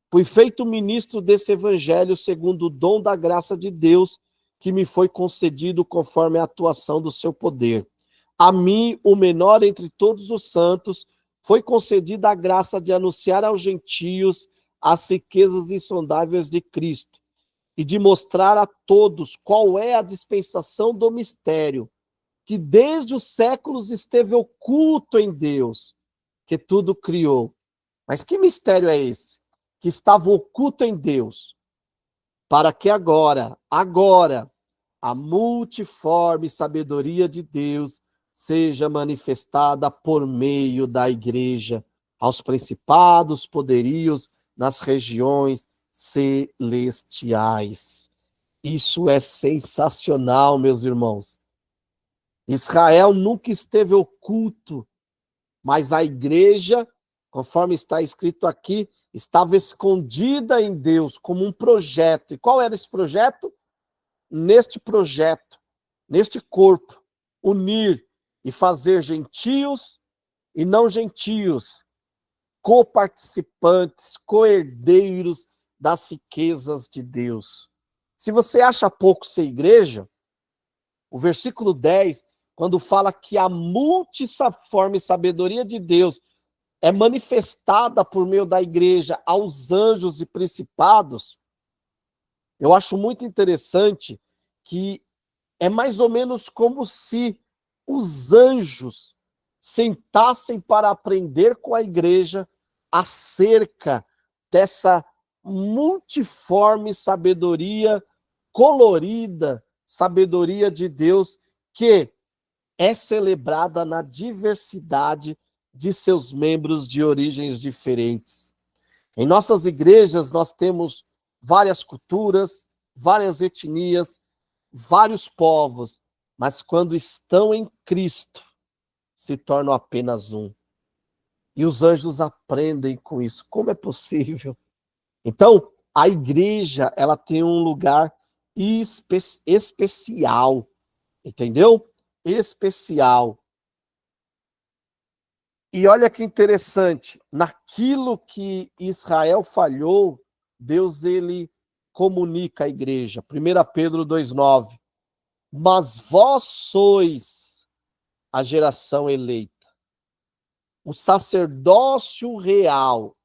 Fui feito ministro desse Evangelho segundo o dom da graça de Deus que me foi concedido conforme a atuação do seu poder. A mim, o menor entre todos os santos, foi concedida a graça de anunciar aos gentios as riquezas insondáveis de Cristo e de mostrar a todos qual é a dispensação do mistério, que desde os séculos esteve oculto em Deus, que tudo criou. Mas que mistério é esse? Que estava oculto em Deus, para que agora, a multiforme sabedoria de Deus seja manifestada por meio da igreja aos principados, poderios nas regiões celestiais. Isso é sensacional, meus irmãos. Israel nunca esteve oculto, mas a igreja, conforme está escrito aqui, estava escondida em Deus como um projeto. E qual era esse projeto? Neste projeto, neste corpo, unir e fazer gentios e não gentios, coparticipantes, coherdeiros das riquezas de Deus. Se você acha pouco ser igreja, o versículo 10, quando fala que a multiforme sabedoria de Deus é manifestada por meio da igreja aos anjos e principados, eu acho muito interessante que é mais ou menos como se os anjos sentassem para aprender com a igreja acerca dessa multiforme sabedoria colorida, sabedoria de Deus, que é celebrada na diversidade de seus membros de origens diferentes. Em nossas igrejas, nós temos várias culturas, várias etnias, vários povos, mas quando estão em Cristo, se tornam apenas um. E os anjos aprendem com isso. Como é possível? Então, a igreja, ela tem um lugar especial, entendeu? Especial. E olha que interessante, naquilo que Israel falhou, Deus, ele comunica à igreja. 1 Pedro 2,9. Mas vós sois a geração eleita, o sacerdócio real.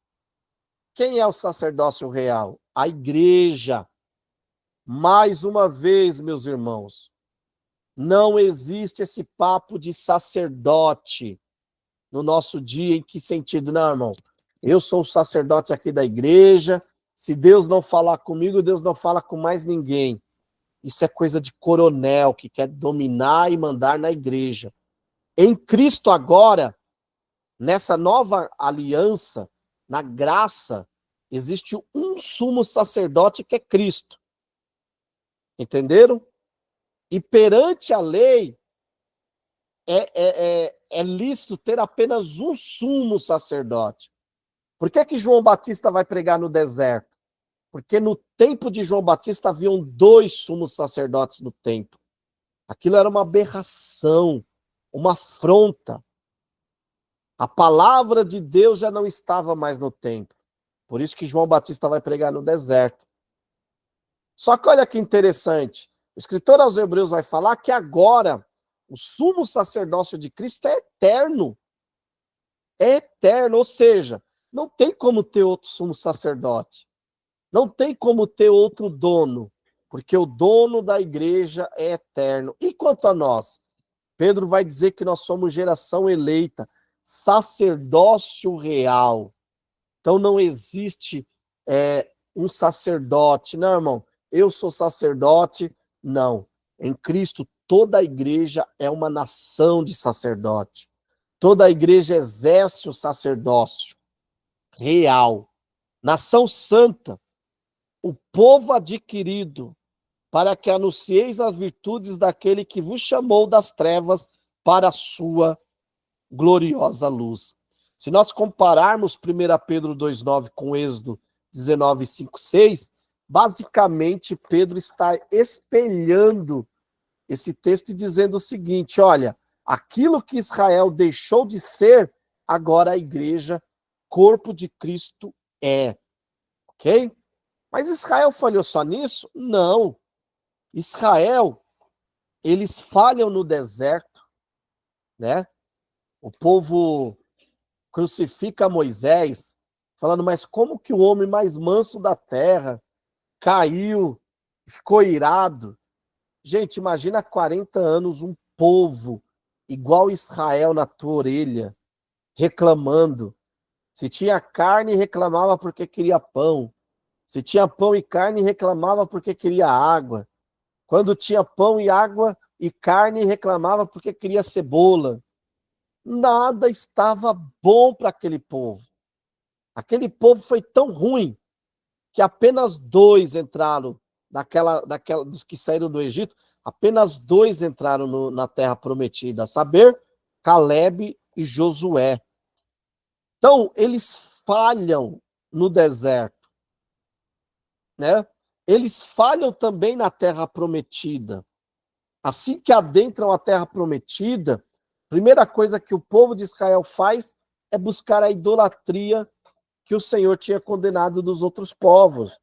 Quem é o sacerdócio real? A igreja. Mais uma vez, meus irmãos, não existe esse papo de sacerdote no nosso dia. Em que sentido? Não, irmão. Eu sou o sacerdote aqui da igreja. Se Deus não falar comigo, Deus não fala com mais ninguém. Isso é coisa de coronel que quer dominar e mandar na igreja. Em Cristo agora, nessa nova aliança, na graça, existe um sumo sacerdote que é Cristo. Entenderam? E perante a lei, é lícito ter apenas um sumo sacerdote. Por que João Batista vai pregar no deserto? Porque no tempo de João Batista haviam 2 sumos sacerdotes no templo. Aquilo era uma aberração, uma afronta. A palavra de Deus já não estava mais no templo. Por isso que João Batista vai pregar no deserto. Só que olha que interessante. O escritor aos Hebreus vai falar que agora o sumo sacerdócio de Cristo é eterno. É eterno, ou seja, não tem como ter outro sumo sacerdote. Não tem como ter outro dono, porque o dono da igreja é eterno. E quanto a nós? Pedro vai dizer que nós somos geração eleita, sacerdócio real. Então não existe um sacerdote. Não, irmão, eu sou sacerdote. Não. Em Cristo, toda a igreja é uma nação de sacerdote. Toda a igreja exerce o sacerdócio real. Nação santa, o povo adquirido, para que anuncieis as virtudes daquele que vos chamou das trevas para a sua gloriosa luz. Se nós compararmos 1 Pedro 2,9 com Êxodo 19, 5, 6, basicamente Pedro está espelhando esse texto e dizendo o seguinte: olha, aquilo que Israel deixou de ser, agora a igreja, corpo de Cristo, é. Ok? Mas Israel falhou só nisso? Não. Israel, eles falham no deserto, né? O povo crucifica Moisés, falando, mas como que o homem mais manso da terra caiu, ficou irado? Gente, imagina 40 anos um povo igual Israel na tua orelha, reclamando. Se tinha carne, reclamava porque queria pão. Se tinha pão e carne, reclamava porque queria água. Quando tinha pão e água, e carne e reclamava porque queria cebola. Nada estava bom para aquele povo. Aquele povo foi tão ruim que apenas 2 entraram dos que saíram do Egito, apenas 2 entraram na terra prometida, a saber, Calebe e Josué. Então, eles falham no deserto, né? Eles falham também na terra prometida. Assim que adentram a terra prometida, a primeira coisa que o povo de Israel faz é buscar a idolatria que o Senhor tinha condenado dos outros povos.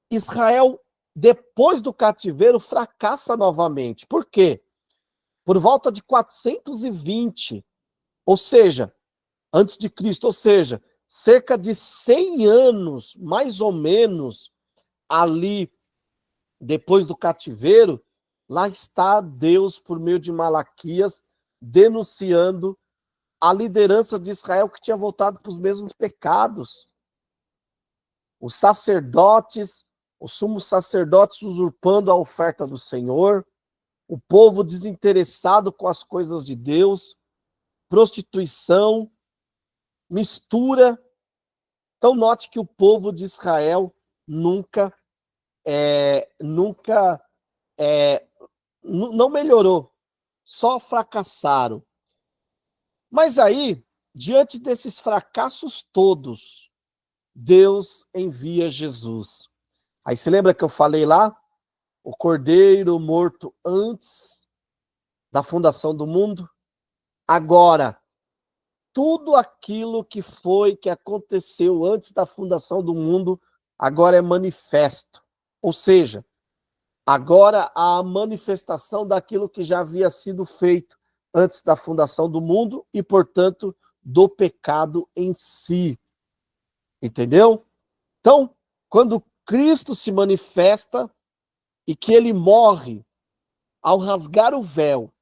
Israel, depois do cativeiro, fracassa novamente. Por quê? Por volta de 420, ou seja, antes de Cristo, ou seja, cerca de 100 anos, mais ou menos, ali, depois do cativeiro, lá está Deus, por meio de Malaquias, denunciando a liderança de Israel que tinha voltado para os mesmos pecados. Os sacerdotes, os sumos sacerdotes usurpando a oferta do Senhor, o povo desinteressado com as coisas de Deus, prostituição, mistura. Então, note que o povo de Israel nunca não melhorou, só fracassaram. Mas aí, diante desses fracassos todos, Deus envia Jesus. Aí se lembra que eu falei lá? O cordeiro morto antes da fundação do mundo? Agora, tudo aquilo que aconteceu antes da fundação do mundo, agora é manifesto. Ou seja, agora há a manifestação daquilo que já havia sido feito antes da fundação do mundo e, portanto, do pecado em si. Entendeu? Então, quando Cristo se manifesta e que ele morre ao rasgar o véu,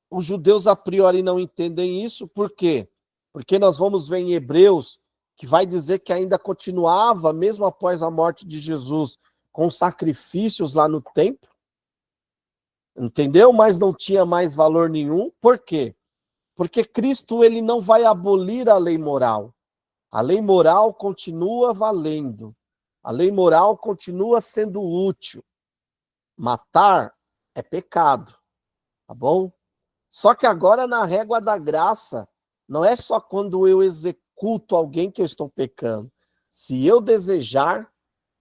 os judeus a priori não entendem isso, por quê? Porque nós vamos ver em Hebreus que vai dizer que ainda continuava, mesmo após a morte de Jesus, com sacrifícios lá no templo, entendeu? Mas não tinha mais valor nenhum. Por quê? Porque Cristo ele não vai abolir a lei moral. A lei moral continua valendo. A lei moral continua sendo útil. Matar é pecado, tá bom? Só que agora na régua da graça, não é só quando eu executo alguém que eu estou pecando. Se eu desejar,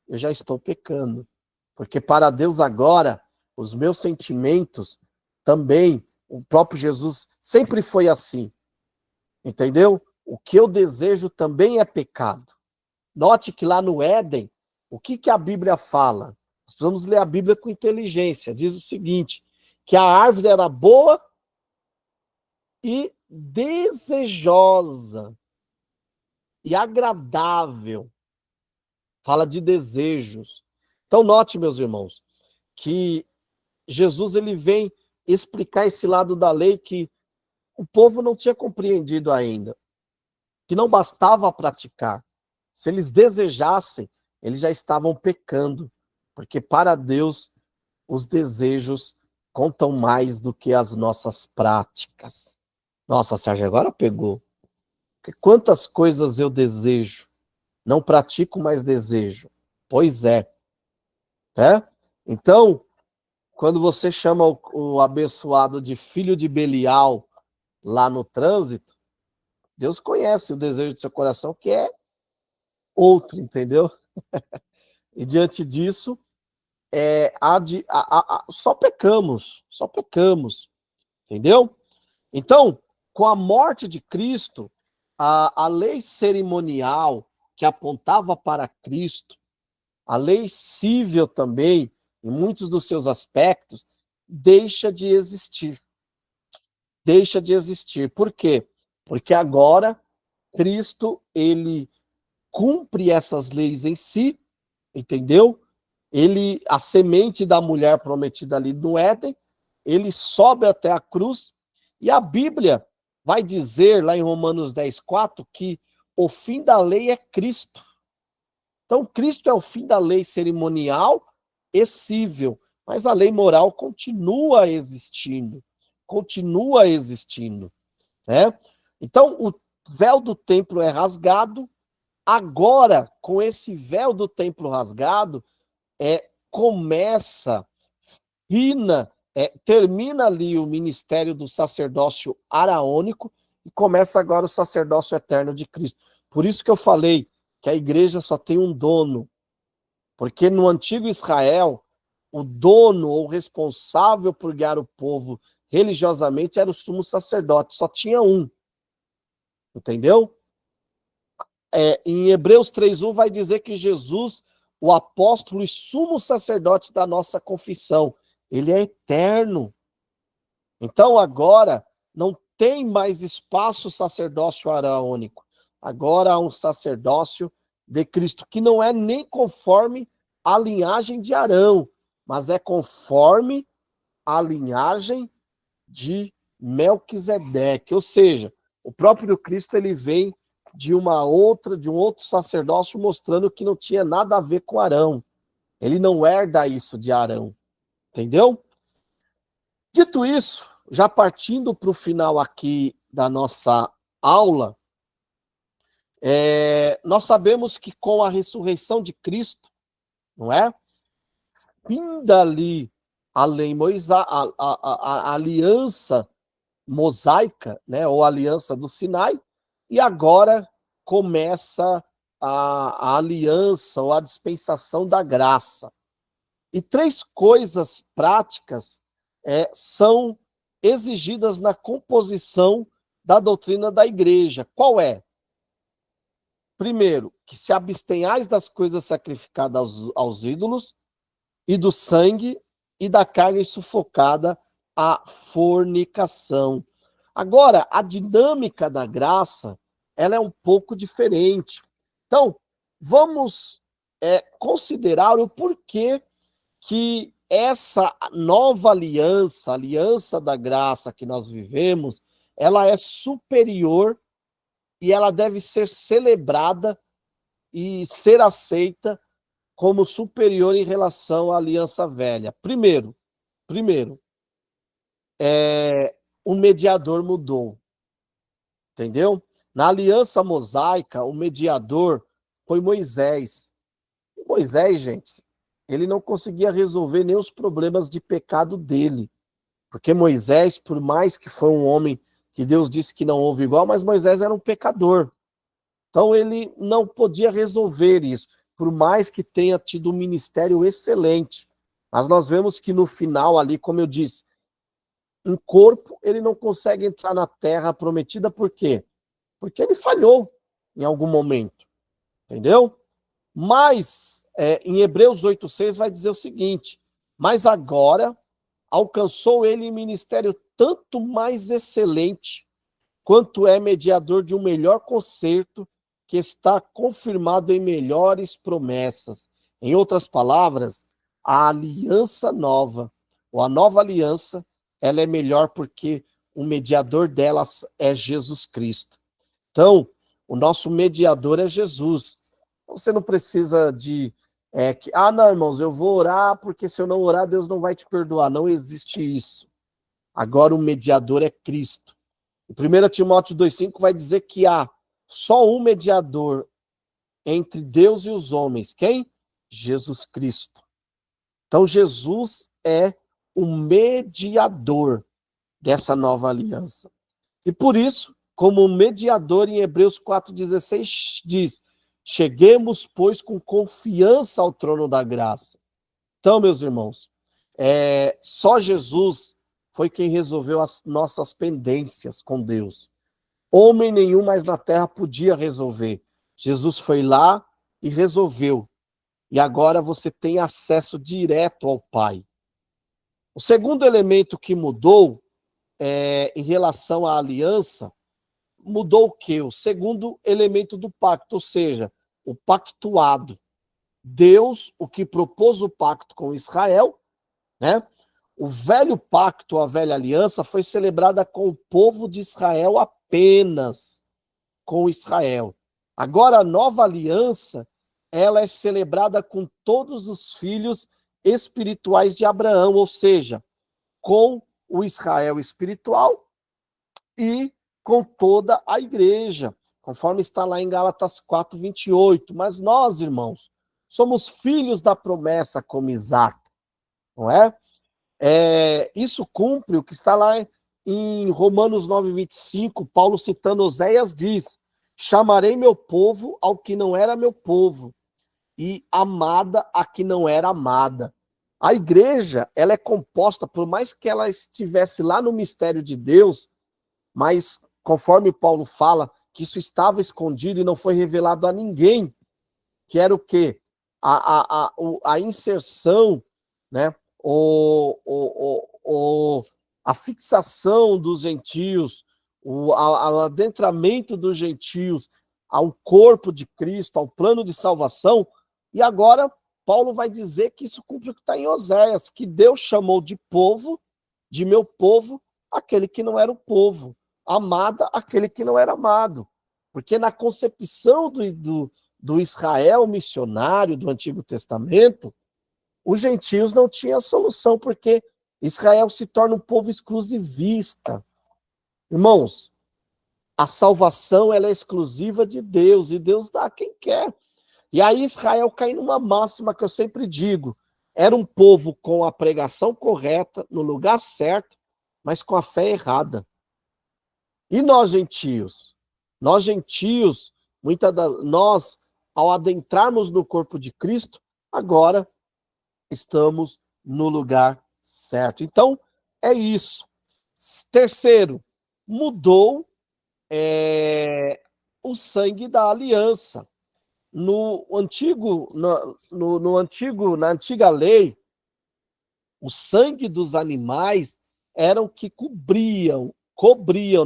eu já estou pecando. Porque para Deus agora, os meus sentimentos também, o próprio Jesus sempre foi assim. Entendeu? O que eu desejo também é pecado. Note que lá no Éden, o que a Bíblia fala? Nós precisamos ler a Bíblia com inteligência. Diz o seguinte, que a árvore era boa e desejosa e agradável. Fala de desejos. Então note, meus irmãos, que Jesus ele vem explicar esse lado da lei que o povo não tinha compreendido ainda, que não bastava praticar. Se eles desejassem, eles já estavam pecando, porque para Deus os desejos contam mais do que as nossas práticas. Nossa, Sérgio, agora pegou. Quantas coisas eu desejo, não pratico, mas desejo. Pois é. Então, quando você chama o abençoado de filho de Belial lá no trânsito, Deus conhece o desejo do seu coração, que é outro, entendeu? E diante disso, só pecamos, entendeu? Então, com a morte de Cristo, a lei cerimonial que apontava para Cristo, a lei civil também, em muitos dos seus aspectos, deixa de existir. Deixa de existir. Por quê? Porque agora Cristo, ele cumpre essas leis em si, entendeu? A semente da mulher prometida ali no Éden, ele sobe até a cruz, e a Bíblia vai dizer, lá em Romanos 10:4, que o fim da lei é Cristo. Então, Cristo é o fim da lei cerimonial e cível, mas a lei moral continua existindo, né? Então, o véu do templo é rasgado. Agora, com esse véu do templo rasgado, termina ali o ministério do sacerdócio araônico e começa agora o sacerdócio eterno de Cristo. Por isso que eu falei que a igreja só tem um dono, porque no antigo Israel, o dono ou responsável por guiar o povo religiosamente era o sumo sacerdote, só tinha um, entendeu? Em Hebreus 3:1 vai dizer que Jesus, o apóstolo e sumo sacerdote da nossa confissão, ele é eterno. Então agora não tem mais espaço sacerdócio araônico. Agora há um sacerdócio de Cristo, que não é nem conforme a linhagem de Arão, mas é conforme a linhagem de Melquisedeque. Ou seja, o próprio Cristo ele vem de um outro sacerdócio, mostrando que não tinha nada a ver com Arão. Ele não herda isso de Arão. Entendeu? Dito isso, já partindo para o final aqui da nossa aula, nós sabemos que com a ressurreição de Cristo, não é? Finda ali a lei a aliança mosaica, né, ou aliança do Sinai, e agora começa a aliança ou a dispensação da graça. E 3 coisas práticas são exigidas na composição da doutrina da igreja. Qual é? Primeiro, que se abstenhais das coisas sacrificadas aos ídolos, e do sangue e da carne sufocada, a fornicação. Agora, a dinâmica da graça, ela é um pouco diferente. Então, vamos considerar o porquê que essa nova aliança, a aliança da graça que nós vivemos, ela é superior e ela deve ser celebrada e ser aceita como superior em relação à aliança velha. Primeiro, o mediador mudou, entendeu? Na aliança mosaica, o mediador foi Moisés. E Moisés, gente, ele não conseguia resolver nem os problemas de pecado dele, porque Moisés, por mais que foi um homem que Deus disse que não houve igual, mas Moisés era um pecador. Então ele não podia resolver isso, por mais que tenha tido um ministério excelente. Mas nós vemos que no final ali, como eu disse, em corpo ele não consegue entrar na terra prometida, por quê? Porque ele falhou em algum momento, entendeu? Mas em Hebreus 8:6 vai dizer o seguinte: mas agora alcançou ele ministério tanto mais excelente, quanto é mediador de um melhor concerto, que está confirmado em melhores promessas. Em outras palavras, a aliança nova, ou a nova aliança, ela é melhor porque o mediador delas é Jesus Cristo. Então, o nosso mediador é Jesus. Você não precisa não, irmãos, eu vou orar, porque se eu não orar, Deus não vai te perdoar. Não existe isso. Agora o mediador é Cristo. O 1 Timóteo 2,5 vai dizer que há só um mediador entre Deus e os homens. Quem? Jesus Cristo. Então, Jesus é o mediador dessa nova aliança. E por isso, como mediador, em Hebreus 4,16 diz: cheguemos, pois, com confiança ao trono da graça. Então, meus irmãos, só Jesus foi quem resolveu as nossas pendências com Deus. Homem nenhum mais na terra podia resolver. Jesus foi lá e resolveu. E agora você tem acesso direto ao Pai. O segundo elemento que mudou em relação à aliança, mudou o quê? O segundo elemento do pacto, ou seja, o pactuado. Deus, o que propôs o pacto com Israel, né? O velho pacto, a velha aliança, foi celebrada com o povo de Israel apenas, com Israel. Agora, a nova aliança, ela é celebrada com todos os filhos espirituais de Abraão, ou seja, com o Israel espiritual e com toda a igreja, conforme está lá em Gálatas 4:28. Mas nós, irmãos, somos filhos da promessa como Isaac, não é? Isso cumpre o que está lá em Romanos 9:25, Paulo citando Oséias diz: chamarei meu povo ao que não era meu povo, e amada a que não era amada. A igreja, ela é composta, por mais que ela estivesse lá no mistério de Deus, mas conforme Paulo fala, que isso estava escondido e não foi revelado a ninguém, que era o quê? A inserção, né? A fixação dos gentios, o adentramento dos gentios ao corpo de Cristo, ao plano de salvação. E agora Paulo vai dizer que isso cumpre o que está em Oséias, que Deus chamou de povo, de meu povo, aquele que não era o povo, amada aquele que não era amado. Porque na concepção do Israel missionário do Antigo Testamento, os gentios não tinham solução, porque Israel se torna um povo exclusivista. Irmãos, a salvação ela é exclusiva de Deus, e Deus dá a quem quer. E aí Israel cai numa máxima que eu sempre digo, era um povo com a pregação correta, no lugar certo, mas com a fé errada. E nós, gentios? Nós, gentios, nós, ao adentrarmos no corpo de Cristo, agora estamos no lugar certo. Então, é isso. Terceiro, mudou o sangue da aliança. Na antiga lei, o sangue dos animais eram que cobriam,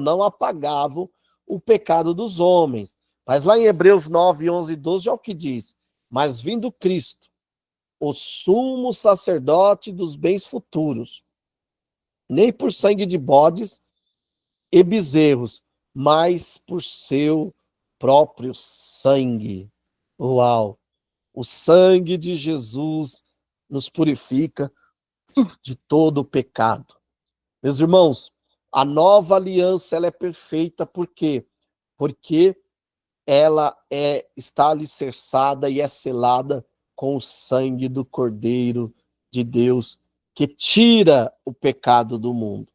não apagavam o pecado dos homens. Mas lá em Hebreus 9, 11 e 12, olha o que diz: mas vindo Cristo, o sumo sacerdote dos bens futuros, nem por sangue de bodes e bezerros, mas por seu próprio sangue. Uau! O sangue de Jesus nos purifica de todo o pecado. Meus irmãos, a nova aliança ela é perfeita, por quê? Porque ela está alicerçada e é selada com o sangue do Cordeiro de Deus, que tira o pecado do mundo.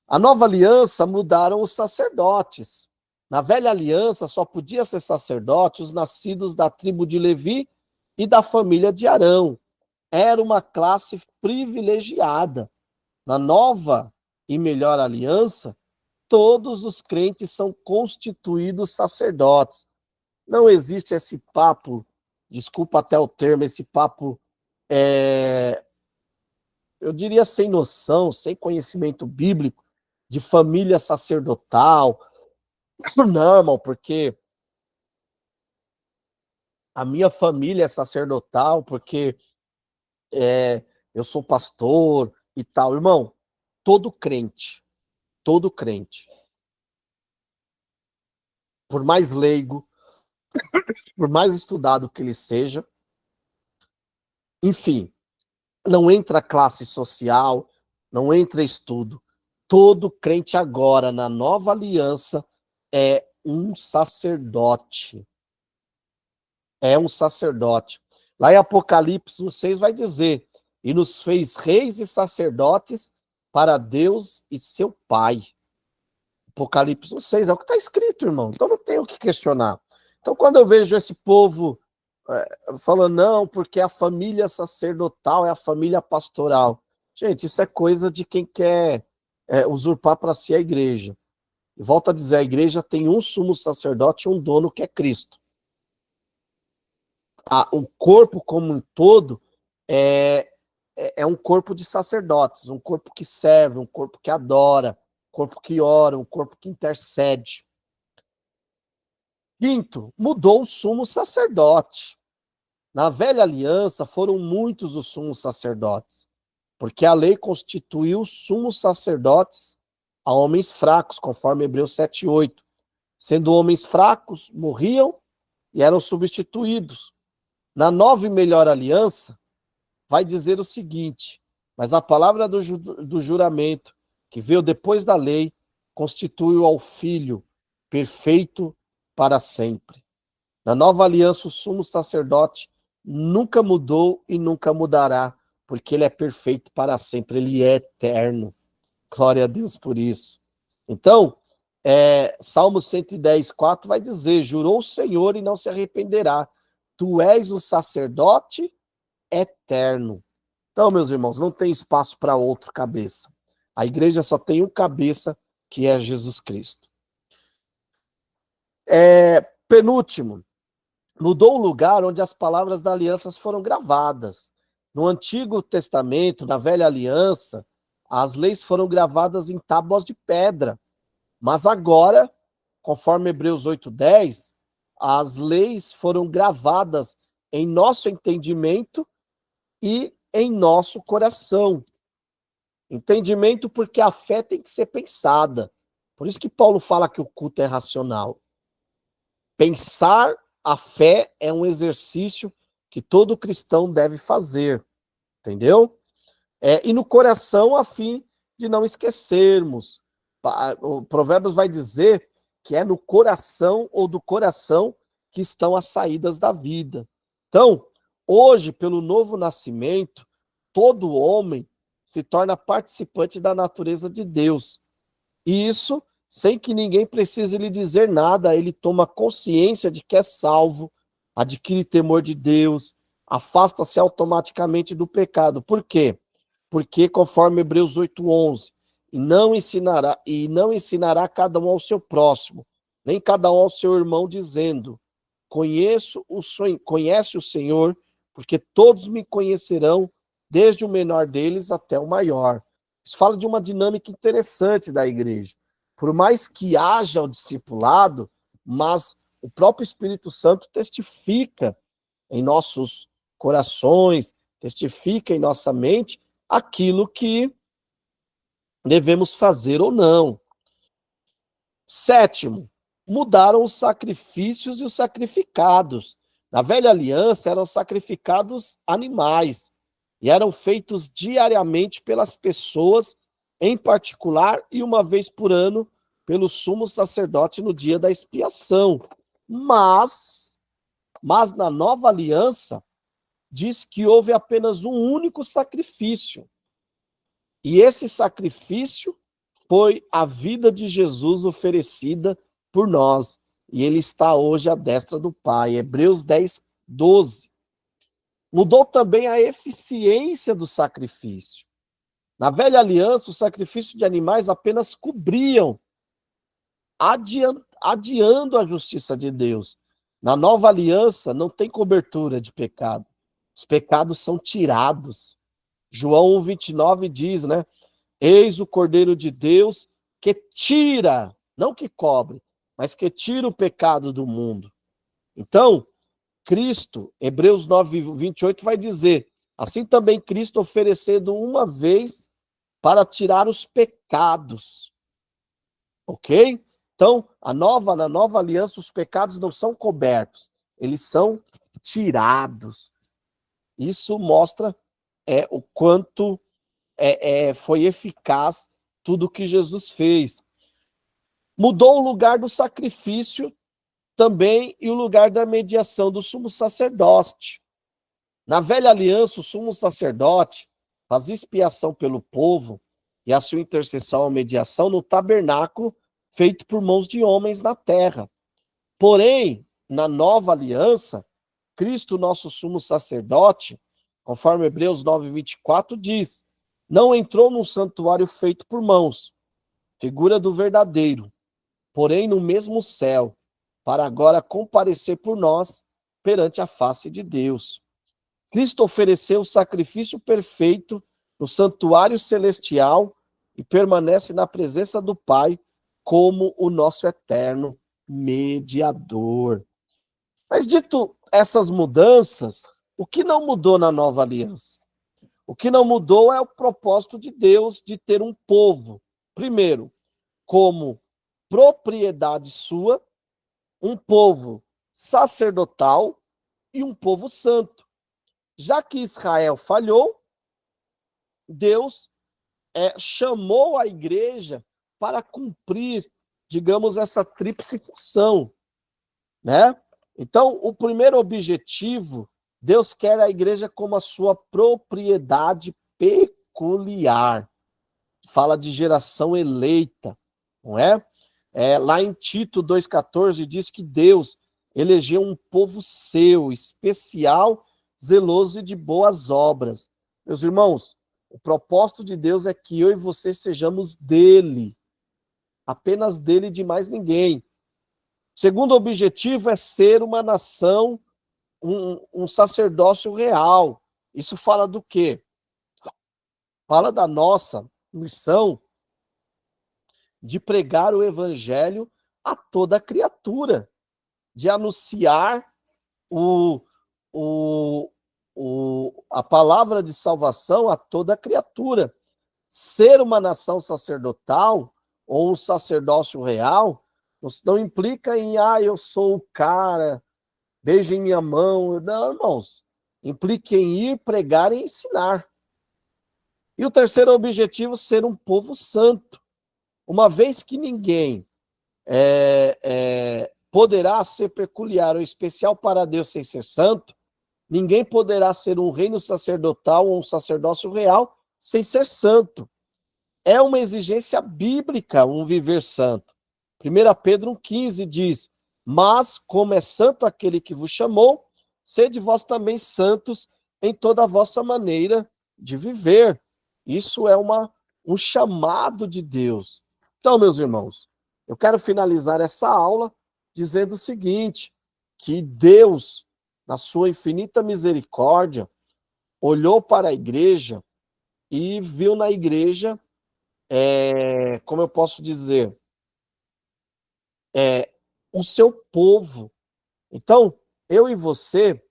A nova aliança mudaram os sacerdotes. Na velha aliança só podia ser sacerdote os nascidos da tribo de Levi e da família de Arão. Era uma classe privilegiada. Na nova e melhor aliança, todos os crentes são constituídos sacerdotes. Não existe esse papo, desculpa até o termo, esse papo, eu diria sem noção, sem conhecimento bíblico, de família sacerdotal. Não, irmão, porque a minha família é sacerdotal, porque eu sou pastor e tal. Irmão, todo crente, por mais leigo, por mais estudado que ele seja, enfim, não entra classe social, não entra estudo. Todo crente agora, na nova aliança, é um sacerdote. É um sacerdote. Lá em Apocalipse 6 vai dizer: e nos fez reis e sacerdotes para Deus e seu Pai. Apocalipse 6 é o que está escrito, irmão. Então não tem o que questionar. Então quando eu vejo esse povo falando, não, porque a família sacerdotal é a família pastoral. Gente, isso é coisa de quem quer usurpar para si a igreja. E volto a dizer, a igreja tem um sumo sacerdote e um dono, que é Cristo. O corpo como um todo é um corpo de sacerdotes, um corpo que serve, um corpo que adora, um corpo que ora, um corpo que intercede. Quinto, mudou o sumo sacerdote. Na velha aliança foram muitos os sumos sacerdotes, porque a lei constituiu sumos sacerdotes a homens fracos, conforme Hebreus 7:8. Sendo homens fracos, morriam e eram substituídos. Na nova e melhor aliança, vai dizer o seguinte: mas a palavra do juramento, que veio depois da lei, constitui-o ao Filho perfeito para sempre. Na nova aliança, o sumo sacerdote nunca mudou e nunca mudará, porque ele é perfeito para sempre, ele é eterno. Glória a Deus por isso. Então, Salmo 110, 4 vai dizer: jurou o Senhor e não se arrependerá. Tu és o sacerdote eterno. Então, meus irmãos, não tem espaço para outro cabeça. A igreja só tem um cabeça, que é Jesus Cristo. Penúltimo, mudou o lugar onde as palavras da aliança foram gravadas. No Antigo Testamento, na Velha Aliança, as leis foram gravadas em tábuas de pedra. Mas agora, conforme Hebreus 8:10, as leis foram gravadas em nosso entendimento e em nosso coração. Entendimento porque a fé tem que ser pensada. Por isso que Paulo fala que o culto é racional. Pensar a fé é um exercício que todo cristão deve fazer, entendeu? E no coração, a fim de não esquecermos. O Provérbios vai dizer que é no coração ou do coração que estão as saídas da vida. Então, hoje, pelo novo nascimento, todo homem se torna participante da natureza de Deus. E isso, sem que ninguém precise lhe dizer nada, ele toma consciência de que é salvo, adquire temor de Deus, afasta-se automaticamente do pecado. Por quê? Porque, conforme Hebreus 8:11, e não ensinará cada um ao seu próximo, nem cada um ao seu irmão, dizendo: conhece o Senhor, porque todos me conhecerão, desde o menor deles até o maior. Isso fala de uma dinâmica interessante da igreja. Por mais que haja o discipulado, mas o próprio Espírito Santo testifica em nossos corações, testifica em nossa mente aquilo que devemos fazer ou não. Sétimo, mudaram os sacrifícios e os sacrificados. Na velha aliança eram sacrificados animais e eram feitos diariamente pelas pessoas, em particular, e uma vez por ano, pelo sumo sacerdote no dia da expiação. Mas na nova aliança, diz que houve apenas um único sacrifício. E esse sacrifício foi a vida de Jesus oferecida por nós. E ele está hoje à destra do Pai. Hebreus 10:12. Mudou também a eficiência do sacrifício. Na velha aliança, o sacrifício de animais apenas cobriam, adiando a justiça de Deus. Na nova aliança, não tem cobertura de pecado. Os pecados são tirados. João 1:29 diz, né? Eis o Cordeiro de Deus que tira, não que cobre, mas que tira o pecado do mundo. Então, Cristo, Hebreus 9:28 vai dizer: assim também Cristo oferecendo uma vez para tirar os pecados. Ok? Então, na nova aliança, os pecados não são cobertos, eles são tirados. Isso mostra o quanto foi eficaz tudo que Jesus fez. Mudou o lugar do sacrifício também e o lugar da mediação do sumo sacerdote. Na velha aliança, o sumo sacerdote fazia expiação pelo povo e a sua intercessão ou mediação no tabernáculo feito por mãos de homens na terra. Porém, na nova aliança, Cristo, nosso sumo sacerdote, conforme Hebreus 9:24 diz, não entrou num santuário feito por mãos, figura do verdadeiro, porém no mesmo céu, para agora comparecer por nós perante a face de Deus. Cristo ofereceu o sacrifício perfeito no santuário celestial e permanece na presença do Pai como o nosso eterno mediador. Mas dito essas mudanças, o que não mudou na nova aliança? O que não mudou é o propósito de Deus de ter um povo, primeiro, como propriedade sua, um povo sacerdotal e um povo santo. já que Israel falhou, Deus chamou a igreja para cumprir, digamos, essa tríplice função, né? Então, o primeiro objetivo, Deus quer a igreja como a sua propriedade peculiar. Fala de geração eleita, não é? Lá em Tito 2,14 diz que Deus elegeu um povo seu, especial, zeloso e de boas obras. Meus irmãos, o propósito de Deus é que eu e você sejamos dele, apenas dele e de mais ninguém. Segundo objetivo é ser uma nação, um sacerdócio real. Isso fala do quê? Fala da nossa missão de pregar o evangelho a toda criatura, de anunciar a palavra de salvação a toda criatura. Ser uma nação sacerdotal ou um sacerdócio real não implica em, eu sou o cara, beijem minha mão. Não, irmãos. Implica em ir pregar e ensinar. E o terceiro objetivo, ser um povo santo. Uma vez que ninguém poderá ser peculiar ou especial para Deus sem ser santo, ninguém poderá ser um reino sacerdotal ou um sacerdócio real sem ser santo. É uma exigência bíblica um viver santo. 1 Pedro 1,15 diz: mas como é santo aquele que vos chamou, sede vós também santos em toda a vossa maneira de viver. Isso é um chamado de Deus. Então, meus irmãos, eu quero finalizar essa aula dizendo o seguinte, que Deus, na sua infinita misericórdia, olhou para a igreja e viu na igreja, como eu posso dizer, o seu povo. Então, eu e você,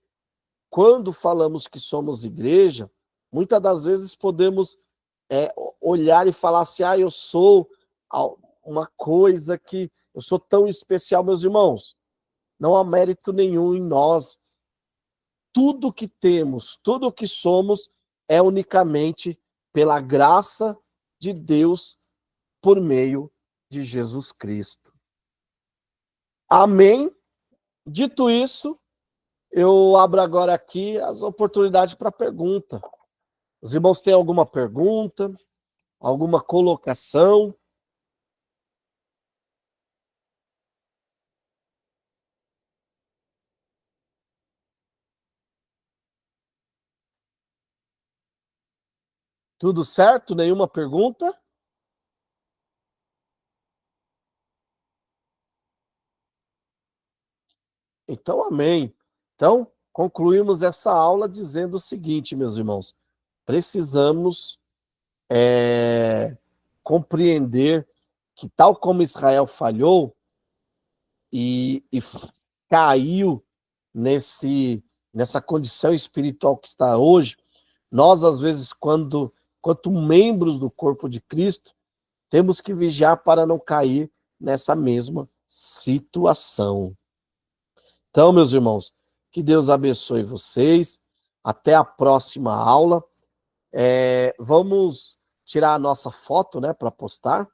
quando falamos que somos igreja, muitas das vezes podemos olhar e falar assim, eu sou uma coisa que eu sou tão especial, meus irmãos. Não há mérito nenhum em nós. Tudo que temos, tudo que somos é unicamente pela graça de Deus por meio de Jesus Cristo. Amém? Dito isso, eu abro agora aqui as oportunidades para pergunta. Os irmãos têm alguma pergunta? Alguma colocação? Tudo certo? Nenhuma pergunta? Então, amém. Então, concluímos essa aula dizendo o seguinte, meus irmãos. Precisamos compreender que, tal como Israel falhou e caiu nessa condição espiritual que está hoje, nós, às vezes, quanto membros do corpo de Cristo, temos que vigiar para não cair nessa mesma situação. Então, meus irmãos, que Deus abençoe vocês. Até a próxima aula. Vamos tirar a nossa foto, né, para postar.